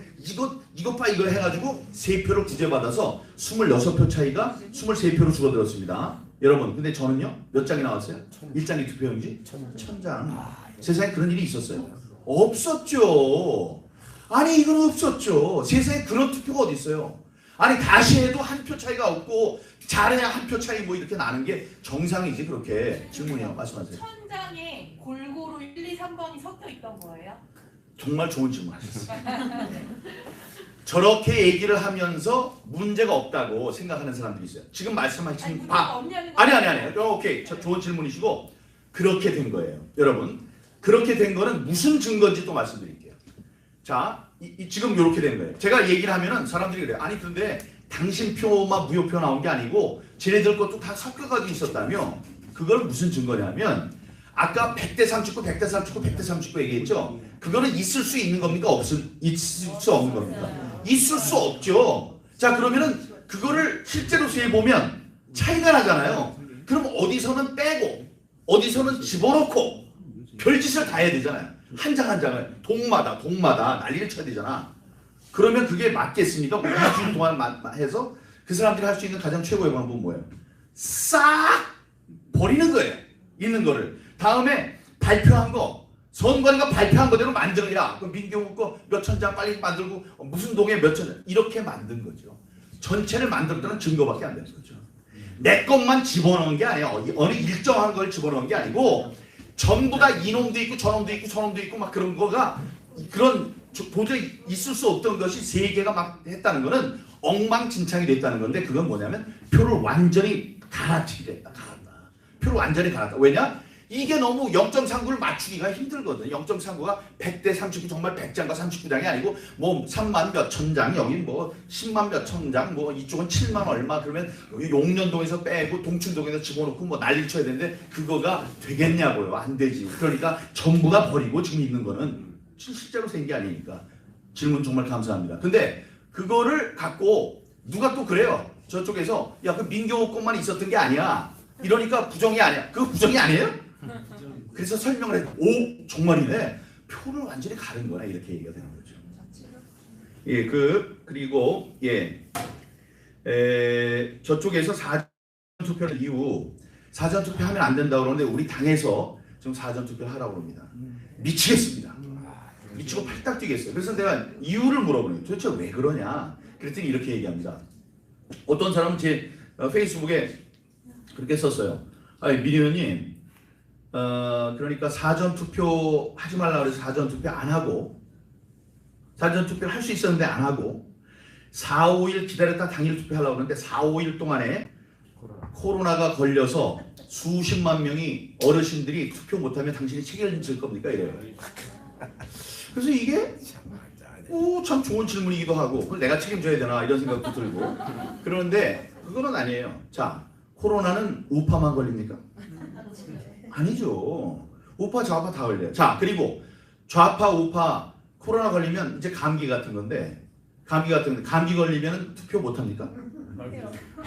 이것 봐 이거 해가지고 3표를 구제받아서 26표 차이가 23표로 줄어들었습니다. 여러분 근데 저는요 몇 장이 나왔어요? 1장이 투표용지? 1000장. 세상에 그런 일이 있었어요? 없었죠. 아니 이건 없었죠. 세상에 그런 투표가 어디 있어요? 아니 다시 해도 한 표 차이가 없고 잘해야 한 표 차이 뭐 이렇게 나는 게 정상이지. 그렇게 질문이요. 말씀하세요. 천장에 골고루 1, 2, 3번이 섞여 있던 거예요? 정말 좋은 질문 하셨어요. 저렇게 얘기를 하면서 문제가 없다고 생각하는 사람들이 있어요. 지금 말씀하신 아니. 오케이. 좋은 질문이시고 그렇게 된 거예요. 여러분 그렇게 된 거는 무슨 증거인지 또 말씀드릴게요. 자, 지금 이렇게 된 거예요. 제가 얘기를 하면은 사람들이 그래요. 아니 그런데 당신 표만 무효표 나온 게 아니고 쟤네들 것도 다 섞여가지고 있었다며. 그걸 무슨 증거냐면 아까 100대 39, 100대 39, 100대 39 얘기했죠. 그거는 있을 수 있는 겁니까? 있을 수 없는 겁니까? 있을 수 없죠. 자 그러면은 그거를 실제로 세보면 차이가 나잖아요. 그럼 어디서는 빼고 어디서는 집어넣고 별짓을 다 해야 되잖아요. 한 장 한 장을 동마다 난리를 쳐야 되잖아. 그러면 그게 맞겠습니까? 5주 동안 해서 그 사람들이 할 수 있는 가장 최고의 방법은 뭐예요? 싹 버리는 거예요. 있는 거를. 다음에 발표한 거 선관위가 발표한 거대로 만들어야. 그 민경욱 거 몇천 장 빨리 만들고 무슨 동에 몇천 장 이렇게 만든 거죠. 전체를 만들었다는 증거밖에 안 되는 거죠. 내 것만 집어넣은 게 아니야. 어느 일정한 걸 집어넣은 게 아니고 전부 다 이놈도 있고 저놈도 있고 막 그런 거가 그런 도저히 있을 수 없던 것이 세 개가 막 했다는 거는 엉망진창이 됐다는 건데 그건 뭐냐면 표를 완전히 갈아치기 됐다. 표를 완전히 갈았다. 왜냐? 이게 너무 0.39를 맞추기가 힘들거든. 0.39가 100대 39 정말 100장과 39장이 아니고 뭐 3만 몇천 장 여기 뭐 10만 몇천 장 뭐 이쪽은 7만 얼마 그러면 용년동에서 빼고 동춘동에서 집어넣고 뭐 난리 쳐야 되는데 그거가 되겠냐고요. 안 되지. 그러니까 전부가 버리고 지금 있는 거는 실제로 생긴 게 아니니까. 질문 정말 감사합니다. 근데 그거를 갖고 누가 또 그래요. 저쪽에서 야 그 민경호 것만 있었던 게 아니야. 이러니까 부정이 아니야. 그거 부정이 아니에요? 그래서 설명을 해요. 오 정말이네. 표를 완전히 가른 거나 이렇게 얘기가 되는 거죠. 예, 그리고 저쪽에서 사전 투표를 이후 사전 투표하면 안 된다고 그러는데 우리 당에서 지금 사전 투표를 하라고 합니다. 미치겠습니다. 미치고 팔딱 뛰겠어요. 그래서 내가 이유를 물어보는 거예요. 도대체 왜 그러냐? 그랬더니 이렇게 얘기합니다. 어떤 사람은 제 페이스북에 그렇게 썼어요. 민희 의원님, 그러니까 사전 투표 하지 말라 그래서 사전 투표 안 하고 사전 투표를 할 수 있었는데 안 하고 4, 5일 기다렸다 당일 투표하려고 그러는데 4, 5일 동안에 코로나가 걸려서 수십만 명이 어르신들이 투표 못하면 당신이 책임질 겁니까? 이래요. 그래서 이게 참 좋은 질문이기도 하고 그걸 내가 책임져야 되나 이런 생각도 들고 그런데 그거는 아니에요. 자, 코로나는 우파만 걸립니까? 아니죠. 우파 좌파 다 걸려요. 자, 그리고 좌파 우파 코로나 걸리면 이제 감기 같은 건데 감기 걸리면 투표 못합니까?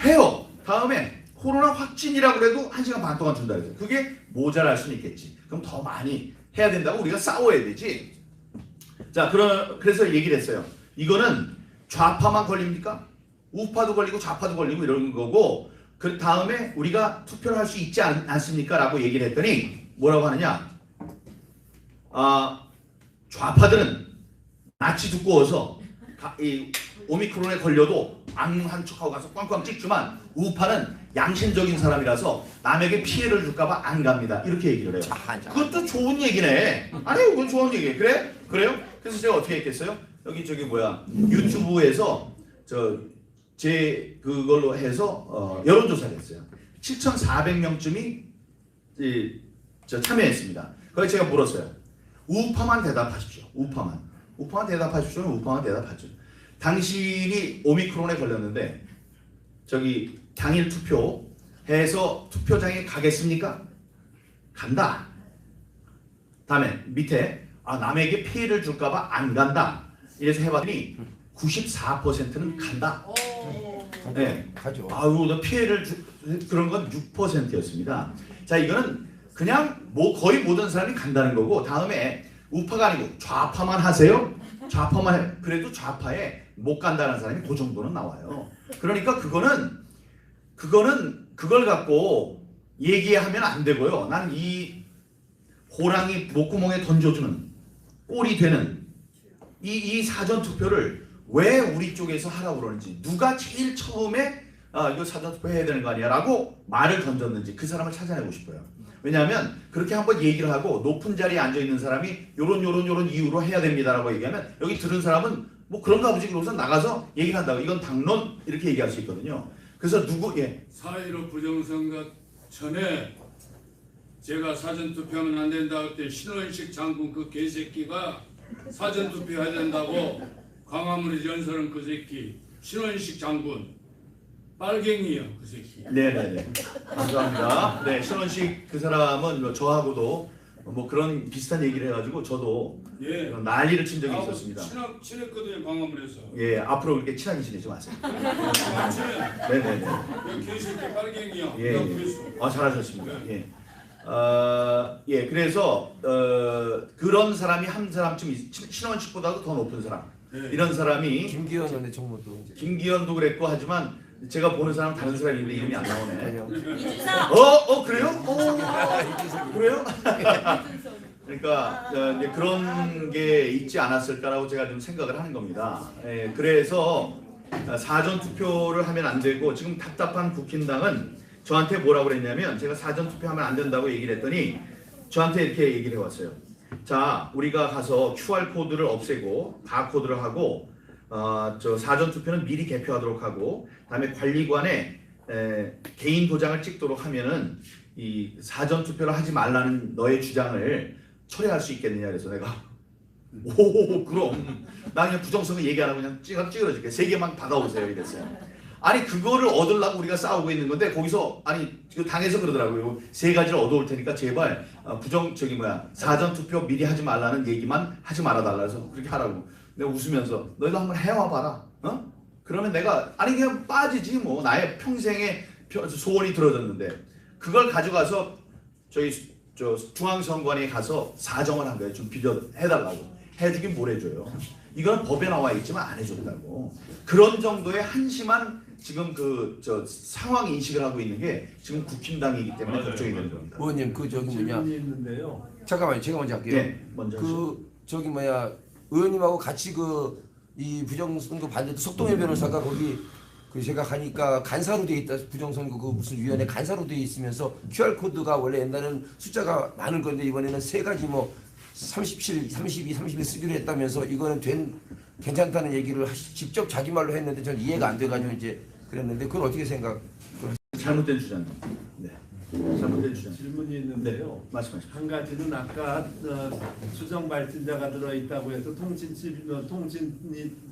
해요. 다음에 코로나 확진이라고 그래도 1시간 반 동안 준다 그래서 그게 모자랄 수는 있겠지. 그럼 더 많이 해야 된다고 우리가 싸워야 되지. 자, 그래서 얘기를 했어요. 이거는 좌파만 걸립니까? 우파도 걸리고 좌파도 걸리고 이런 거고 그 다음에 우리가 투표를 할 수 있지 않습니까? 라고 얘기를 했더니 뭐라고 하느냐? 좌파들은 낯이 두꺼워서 이 오미크론에 걸려도 앙한 척하고 가서 꽝꽝 찍지만 우파는 양심적인 사람이라서 남에게 피해를 줄까봐 안 갑니다. 이렇게 얘기를 해요. 그것도 좋은 얘기네. 아니, 그건 좋은 얘기예요. 그래? 그래요? 그래서 제가 어떻게 했겠어요? 여기 유튜브에서 제 그걸로 해서 여론조사를 했어요. 7,400명쯤이 참여했습니다. 거기 제가 물었어요. 우파만 대답하십시오. 우파만 대답하십시오. 우파만 대답하죠. 당신이 오미크론에 걸렸는데 당일 투표해서 투표장에 가겠습니까? 간다. 다음에 밑에 남에게 피해를 줄까봐 안 간다. 이래서 해봤더니 94%는 간다. 네, 가죠. 나 피해를 그런 건 6%였습니다. 자, 이거는 그냥 거의 모든 사람이 간다는 거고 다음에 우파가 아니고 좌파만 하세요. 그래도 좌파에 못 간다는 사람이 그 정도는 나와요. 그러니까 그걸 갖고 얘기하면 안 되고요. 난 이 호랑이 목구멍에 던져주는 꼴이 되는 이 사전 투표를 왜 우리 쪽에서 하라고 그러는지 누가 제일 처음에 이거 사전 투표 해야 되는 거 아니야 라고 말을 던졌는지 그 사람을 찾아내고 싶어요. 왜냐하면 그렇게 한번 얘기를 하고 높은 자리에 앉아있는 사람이 요런 이유로 해야 됩니다라고 얘기하면 여기 들은 사람은 뭐 그런가 보지 그러고서 나가서 얘기를 한다고 이건 당론 이렇게 얘기할 수 있거든요. 그래서 4.15 부정선거 전에 제가 사전투표하면 안 된다 그때 신원식 장군 그 개새끼가 사전투표 해야 된다고 광화문에서 연설한 그 새끼 신원식 장군 빨갱이요 그 새끼. 네네네. 감사합니다. 네, 신원식 그 사람은 저하고도 뭐 그런 비슷한 얘기를 해가지고 저도 난리를 친 적이 있었습니다. 친했거든요 광화문에서. 예, 앞으로 그렇게 친하게 지내지 마세요. 친해. 네네네. 개새끼 빨갱이요. 예. 잘하셨습니다. 예. 그래서 그런 사람이 한 사람쯤 신원식보다도 더 높은 사람. 네. 이런 사람이 김기현 원내 총무도 이제 김기현도 그랬고 하지만 제가 보는 사람 다른 사람인데 이름이 안 나오네. 이준석. 그래요? 그래요? 그러니까 이제 그런 게 있지 않았을까라고 제가 좀 생각을 하는 겁니다. 예, 그래서 사전 투표를 하면 안 되고 지금 답답한 국힘당은 저한테 뭐라고 그랬냐면 제가 사전 투표하면 안 된다고 얘기를 했더니 저한테 이렇게 얘기를 해왔어요. 자, 우리가 가서 QR 코드를 없애고 바코드를 하고 사전 투표는 미리 개표하도록 하고 다음에 관리관에 개인 도장을 찍도록 하면은 이 사전 투표를 하지 말라는 너의 주장을 철회할 수 있겠느냐 그래서 내가 그럼 나 그냥 부정선거 얘기 안 하고 그냥 찌그러질게 3개만 받아오세요 이랬어요. 아니 그거를 얻으려고 우리가 싸우고 있는 건데 거기서 그 당에서 그러더라고요. 3가지를 얻어올 테니까 제발 사전 투표 미리 하지 말라는 얘기만 하지 말아달라 해서 그렇게 하라고. 내가 웃으면서 너희도 한번 해와봐라. 그러면 내가 그냥 빠지지 뭐 나의 평생의 소원이 들어졌는데 그걸 가져가서 저희 저 중앙선관위에 가서 사정을 한 거예요. 좀 비교해달라고. 해주긴 뭘 해줘요. 이건 법에 나와 있지만 안 해줬다고. 그런 정도의 한심한 지금 그 저 상황 인식을 하고 있는 게 지금 국힘당이기 때문에 맞아요. 걱정이 되는 겁니다. 의원님 그 저기 뭐냐 질문이 있는데요. 잠깐만요. 제가 먼저 할게요. 네, 먼저 하시죠. 그 저기 뭐야 의원님하고 같이 그 이 부정선거 반대 석동현 변호사가 거기 그 제가 가니까 간사로 돼 있다 부정선거 그 무슨 위원회 간사로 돼 있으면서 QR 코드가 원래 옛날에는 숫자가 많은 건데 이번에는 세 가지 뭐 37, 32, 31 쓰기로 했다면서 이거는 괜찮다는 얘기를 직접 자기 말로 했는데 전 이해가 안 돼가지고 이제 그랬는데 그건 어떻게 생각? 잘못된 주장. 네, 잘못된 주장. 질문이 있는데요. 말씀하십시오. 한 가지는 아까 수정 발진자가 들어있다고 해서 통신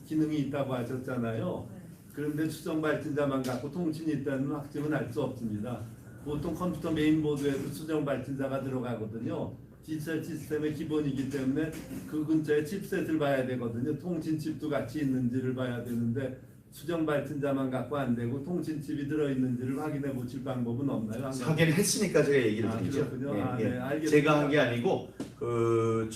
기능이 있다고 하셨잖아요. 그런데 수정 발진자만 갖고 통신이 있다는 확증은 할 수 없습니다. 보통 컴퓨터 메인보드에도 수정 발진자가 들어가거든요. 디지털 시스템의 기본이기 때문에 그 근처에 칩셋을 봐야 되거든요. 통신 칩도 같이 있는지를 봐야 되는데 수정 발진자만 갖고 안 되고 통신 칩이 들어있는지를 확인해 보실 방법은 없나요? 확인을 했으니까 제가 얘기를 드리죠. 그렇군요. 예, 예. 네, 알겠습니다. 제가 한 게 아니고 그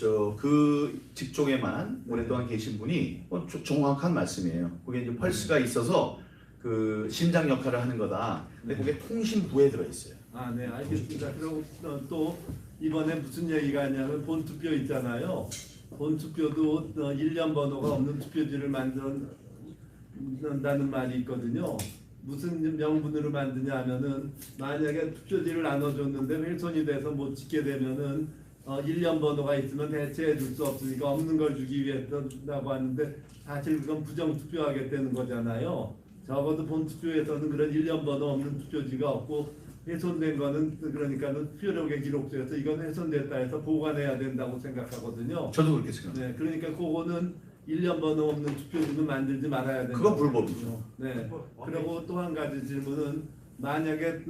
직종에만 오랫동안 계신 분이 정확한 말씀이에요. 그게 이제 펄스가 있어서 그 심장 역할을 하는 거다. 근데 그게 통신부에 들어 있어요. 네, 알겠습니다. 그리고 또 이번에 무슨 얘기가 하냐면 본투표 있잖아요. 본투표도 1년 번호가 없는 투표지를 만든다는 말이 있거든요. 무슨 명분으로 만드냐 하면은 만약에 투표지를 나눠줬는데 훼손이 돼서 못 찍게 되면은 1년 번호가 있으면 대체해 줄 수 없으니까 없는 걸 주기 위해서라고 하는데 사실 그건 부정투표하게 되는 거잖아요. 적어도 본투표에서는 그런 1년 번호 없는 투표지가 없고 훼손된 거는 그러니까는 투표록에 기록돼서 이건 훼손됐다 해서 보관해야 된다고 생각하거든요. 저도 그렇게 생각해요. 네, 그러니까 그거는 1년 번호 없는 투표지는 만들지 말아야 된다. 그건 불법이죠. 네. 그리고 또 한 가지 질문은 만약에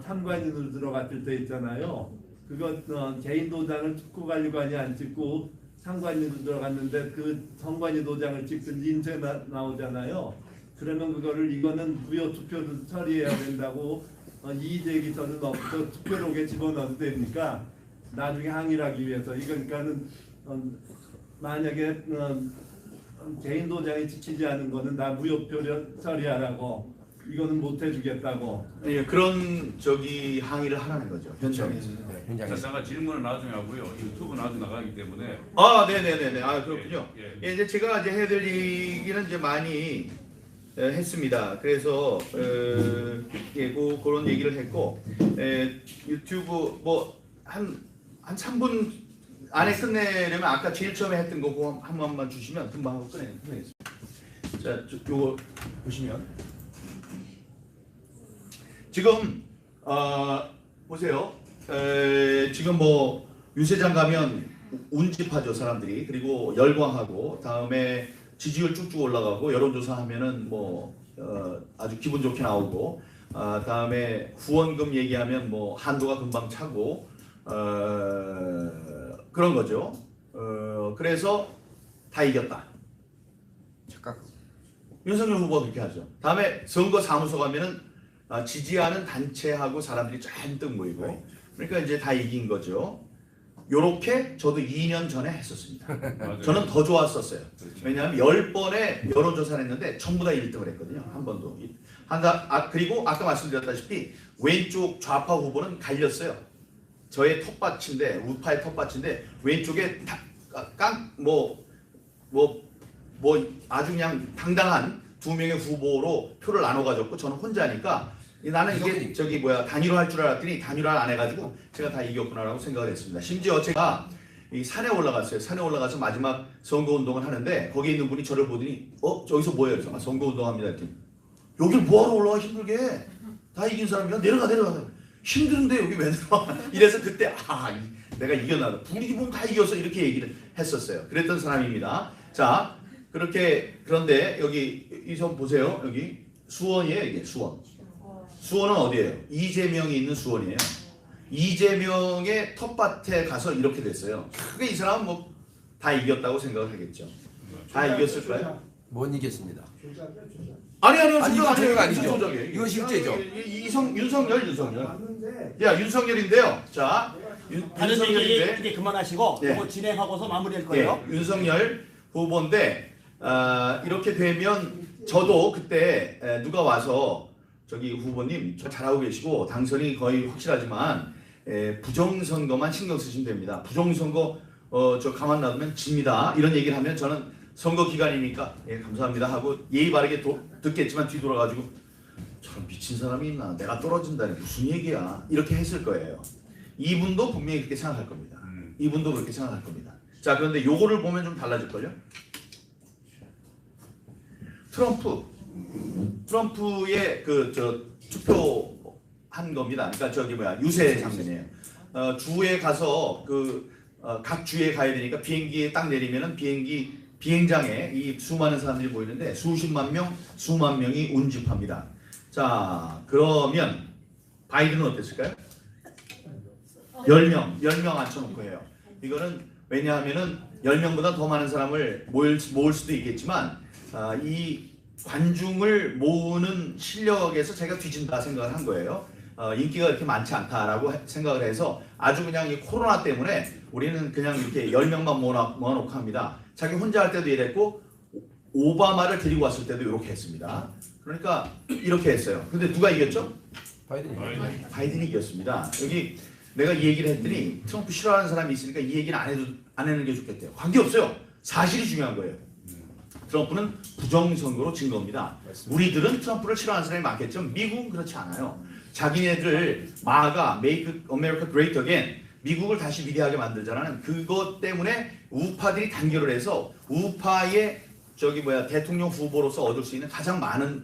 참관인으로 들어갔을 때 있잖아요. 그거 개인 도장을 특구관리관이 안 찍고 상관인으로 들어갔는데 그 선관위 도장을 찍든 인쇄 나오잖아요. 그러면 그거를 이거는 무효 투표도 처리해야 된다고 이의제기서는 없어 투표록에 집어넣어도 됩니까? 나중에 항의를 하기 위해서 이거니까는 만약에 개인 도장이 지키지 않은 거는 나 무효표 처리하라고 이거는 못 해주겠다고. 예, 그런 항의를 하라는 거죠. 현장에서. 현장에서. 제가 질문을 나중에 하고요. 유튜브 나중에 나가기 때문에. 네네네네. 그렇군요. 예, 이제 제가 이제 해드릴 얘기는 이제 많이 했습니다. 그래서 그런 얘기를 했고 유튜브 뭐 한 3분 안에 끝내려면 아까 제일 처음에 했던 거 그거 한 번만 주시면 금방 하고 끝내겠습니다. 자, 요거 보시면 지금 보세요. 지금 뭐 유세장 가면 운집하죠 사람들이. 그리고 열광하고 다음에 지지율 쭉쭉 올라가고 여론조사하면은 뭐 아주 기분 좋게 나오고 다음에 후원금 얘기하면 뭐 한도가 금방 차고 그런 거죠. 그래서 다 이겼다. 착각. 윤석열 후보가 그렇게 하죠. 다음에 선거 사무소 가면은 지지하는 단체하고 사람들이 잔뜩 모이고 그러니까 이제 다 이긴 거죠. 요렇게 저도 2년 전에 했었습니다. 저는 더 좋았었어요. 왜냐하면 10번의 여론조사를 했는데 전부 다 1등을 했거든요. 한 번도. 그리고 아까 말씀드렸다시피 왼쪽 좌파 후보는 갈렸어요. 저의 텃밭인데 우파의 텃밭인데 왼쪽에 아주 그냥 당당한 2명의 후보로 표를 나눠 가졌고 저는 혼자니까 나는 이게 단일화할 줄 알았더니 단일화를 안 해가지고 제가 다 이겼구나라고 생각을 했습니다. 심지어 제가 이 산에 올라갔어요. 산에 올라가서 마지막 선거운동을 하는데 거기 있는 분이 저를 보더니 저기서 뭐예요? 그래서 선거운동합니다. 했더니 여길 뭐하러 올라와 힘들게 다 이긴 사람이야 내려가 힘든데 여기 왜 내려와 이래서 그때 내가 이겨나 분위기 보면 다 이겼어 이렇게 얘기를 했었어요. 그랬던 사람입니다. 자 그런데 여기 이 선 보세요. 여기 수원이에요. 이게 수원은 어디예요? 이재명이 있는 수원이에요. 이재명의 텃밭에 가서 이렇게 됐어요. 크게 이 사람은 뭐 다 이겼다고 생각을 하겠죠. 다 이겼을까요? 못 이겼습니다. 아니요. 이건 조작 아니죠. 조작이에요. 이건 실제죠. 윤석열. 야, 윤석열인데요. 자, 다른 얘기 윤석열인데 이제 그만하시고 네. 이거 진행하고서 마무리할 거예요. 윤석열 후보인데 이렇게 되면 저도 그때 누가 와서 저기 후보님 저 잘하고 계시고 당선이 거의 확실하지만 부정선거만 신경 쓰시면 됩니다. 부정선거 저 가만 놔두면 집니다. 이런 얘기를 하면 저는 선거 기간이니까 예 감사합니다 하고 예의 바르게 듣겠지만 뒤돌아가지고 저런 미친 사람이 있나 내가 떨어진다니 무슨 얘기야 이렇게 했을 거예요. 이분도 분명히 그렇게 생각할 겁니다. 이분도 그렇게 생각할 겁니다. 자 그런데 요거를 보면 좀 달라질걸요? 트럼프의 투표한 겁니다. 그러니까 저기 유세 장면이에요. 주에 가서 각 주에 가야 되니까 비행기에 딱 내리면은 비행장에 이 수많은 사람들이 모이는데 수십만 명, 수만 명이 운집합니다. 자 그러면 바이든은 어땠을까요? 10명 앉혀놓고 해요. 이거는 왜냐하면은 10명보다 더 많은 사람을 모을 수도 있겠지만 이 관중을 모으는 실력에서 제가 뒤진다 생각을 한 거예요. 인기가 그렇게 많지 않다라고 생각을 해서 아주 그냥 이 코로나 때문에 우리는 그냥 이렇게 10명만 모아놓고 합니다. 자기 혼자 할 때도 이랬고 오바마를 데리고 왔을 때도 이렇게 했습니다. 그러니까 이렇게 했어요. 근데 누가 이겼죠? 바이든이 이겼습니다. 여기 내가 이 얘기를 했더니 트럼프 싫어하는 사람이 있으니까 이 얘기는 안 하는 게 좋겠대요. 관계없어요. 사실이 중요한 거예요. 트럼프는 부정선거로 진 겁니다. 우리들은 트럼프를 싫어하는 사람이 많겠죠. 미국은 그렇지 않아요. 자기네들 마가 Make America Great Again 미국을 다시 위대하게 만들자는 그것 때문에 우파들이 단결을 해서 우파의 대통령 후보로서 얻을 수 있는 가장 많은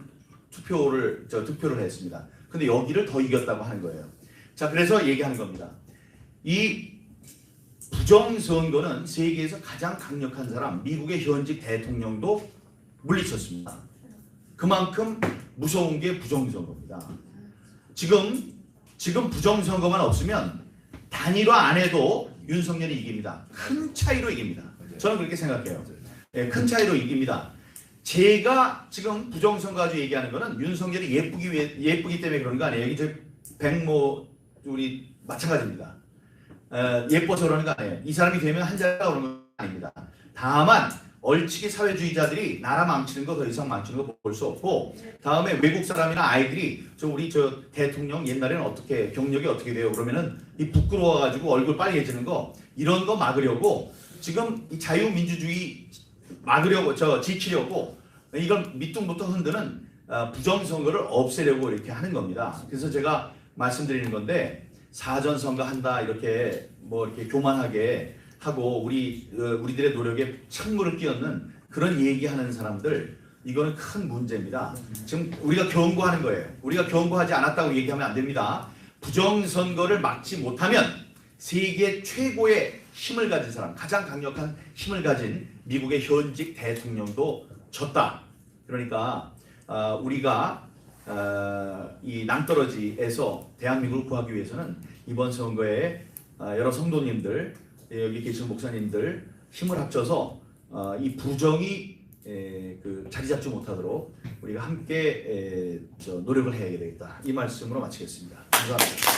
득표를 했습니다. 근데 여기를 더 이겼다고 하는 거예요. 자 그래서 얘기하는 겁니다. 이 부정선거는 세계에서 가장 강력한 사람 미국의 현직 대통령도 물리쳤습니다. 그만큼 무서운 게 부정선거입니다. 지금 부정선거만 없으면 단일화 안 해도 윤석열이 이깁니다. 큰 차이로 이깁니다. 저는 그렇게 생각해요. 네, 큰 차이로 이깁니다. 제가 지금 부정선거 가지고 얘기하는 거는 윤석열이 예쁘기 때문에 그런 거 아니에요. 여기 백모 우리 마찬가지입니다. 예뻐서 그러는 거 아니에요. 이 사람이 되면 한자가 오는 건 아닙니다. 다만 얼치기 사회주의자들이 나라 망치는 거 더 이상 망치는 거 볼 수 없고 다음에 외국 사람이나 아이들이 우리 대통령 옛날에는 경력이 어떻게 돼요? 그러면은 이 부끄러워가지고 얼굴 빨개지는 거 이런 거 막으려고 지금 이 자유민주주의 막으려고 지키려고 이걸 밑둥부터 흔드는 부정선거를 없애려고 이렇게 하는 겁니다. 그래서 제가 말씀드리는 건데 사전선거 한다 이렇게 이렇게 교만하게 하고 우리들의 노력에 찬물을 끼얹는 그런 얘기하는 사람들 이거는 큰 문제입니다. 지금 우리가 경고하는 거예요. 우리가 경고하지 않았다고 얘기하면 안 됩니다. 부정선거를 막지 못하면 세계 최고의 힘을 가진 사람, 가장 강력한 힘을 가진 미국의 현직 대통령도 졌다. 그러니까 우리가 이 낭떠러지에서 대한민국을 구하기 위해서는 이번 선거에 여러 성도님들 여기 계신 목사님들 힘을 합쳐서 이 부정이 자리 잡지 못하도록 우리가 함께 노력을 해야 되겠다. 이 말씀으로 마치겠습니다. 감사합니다.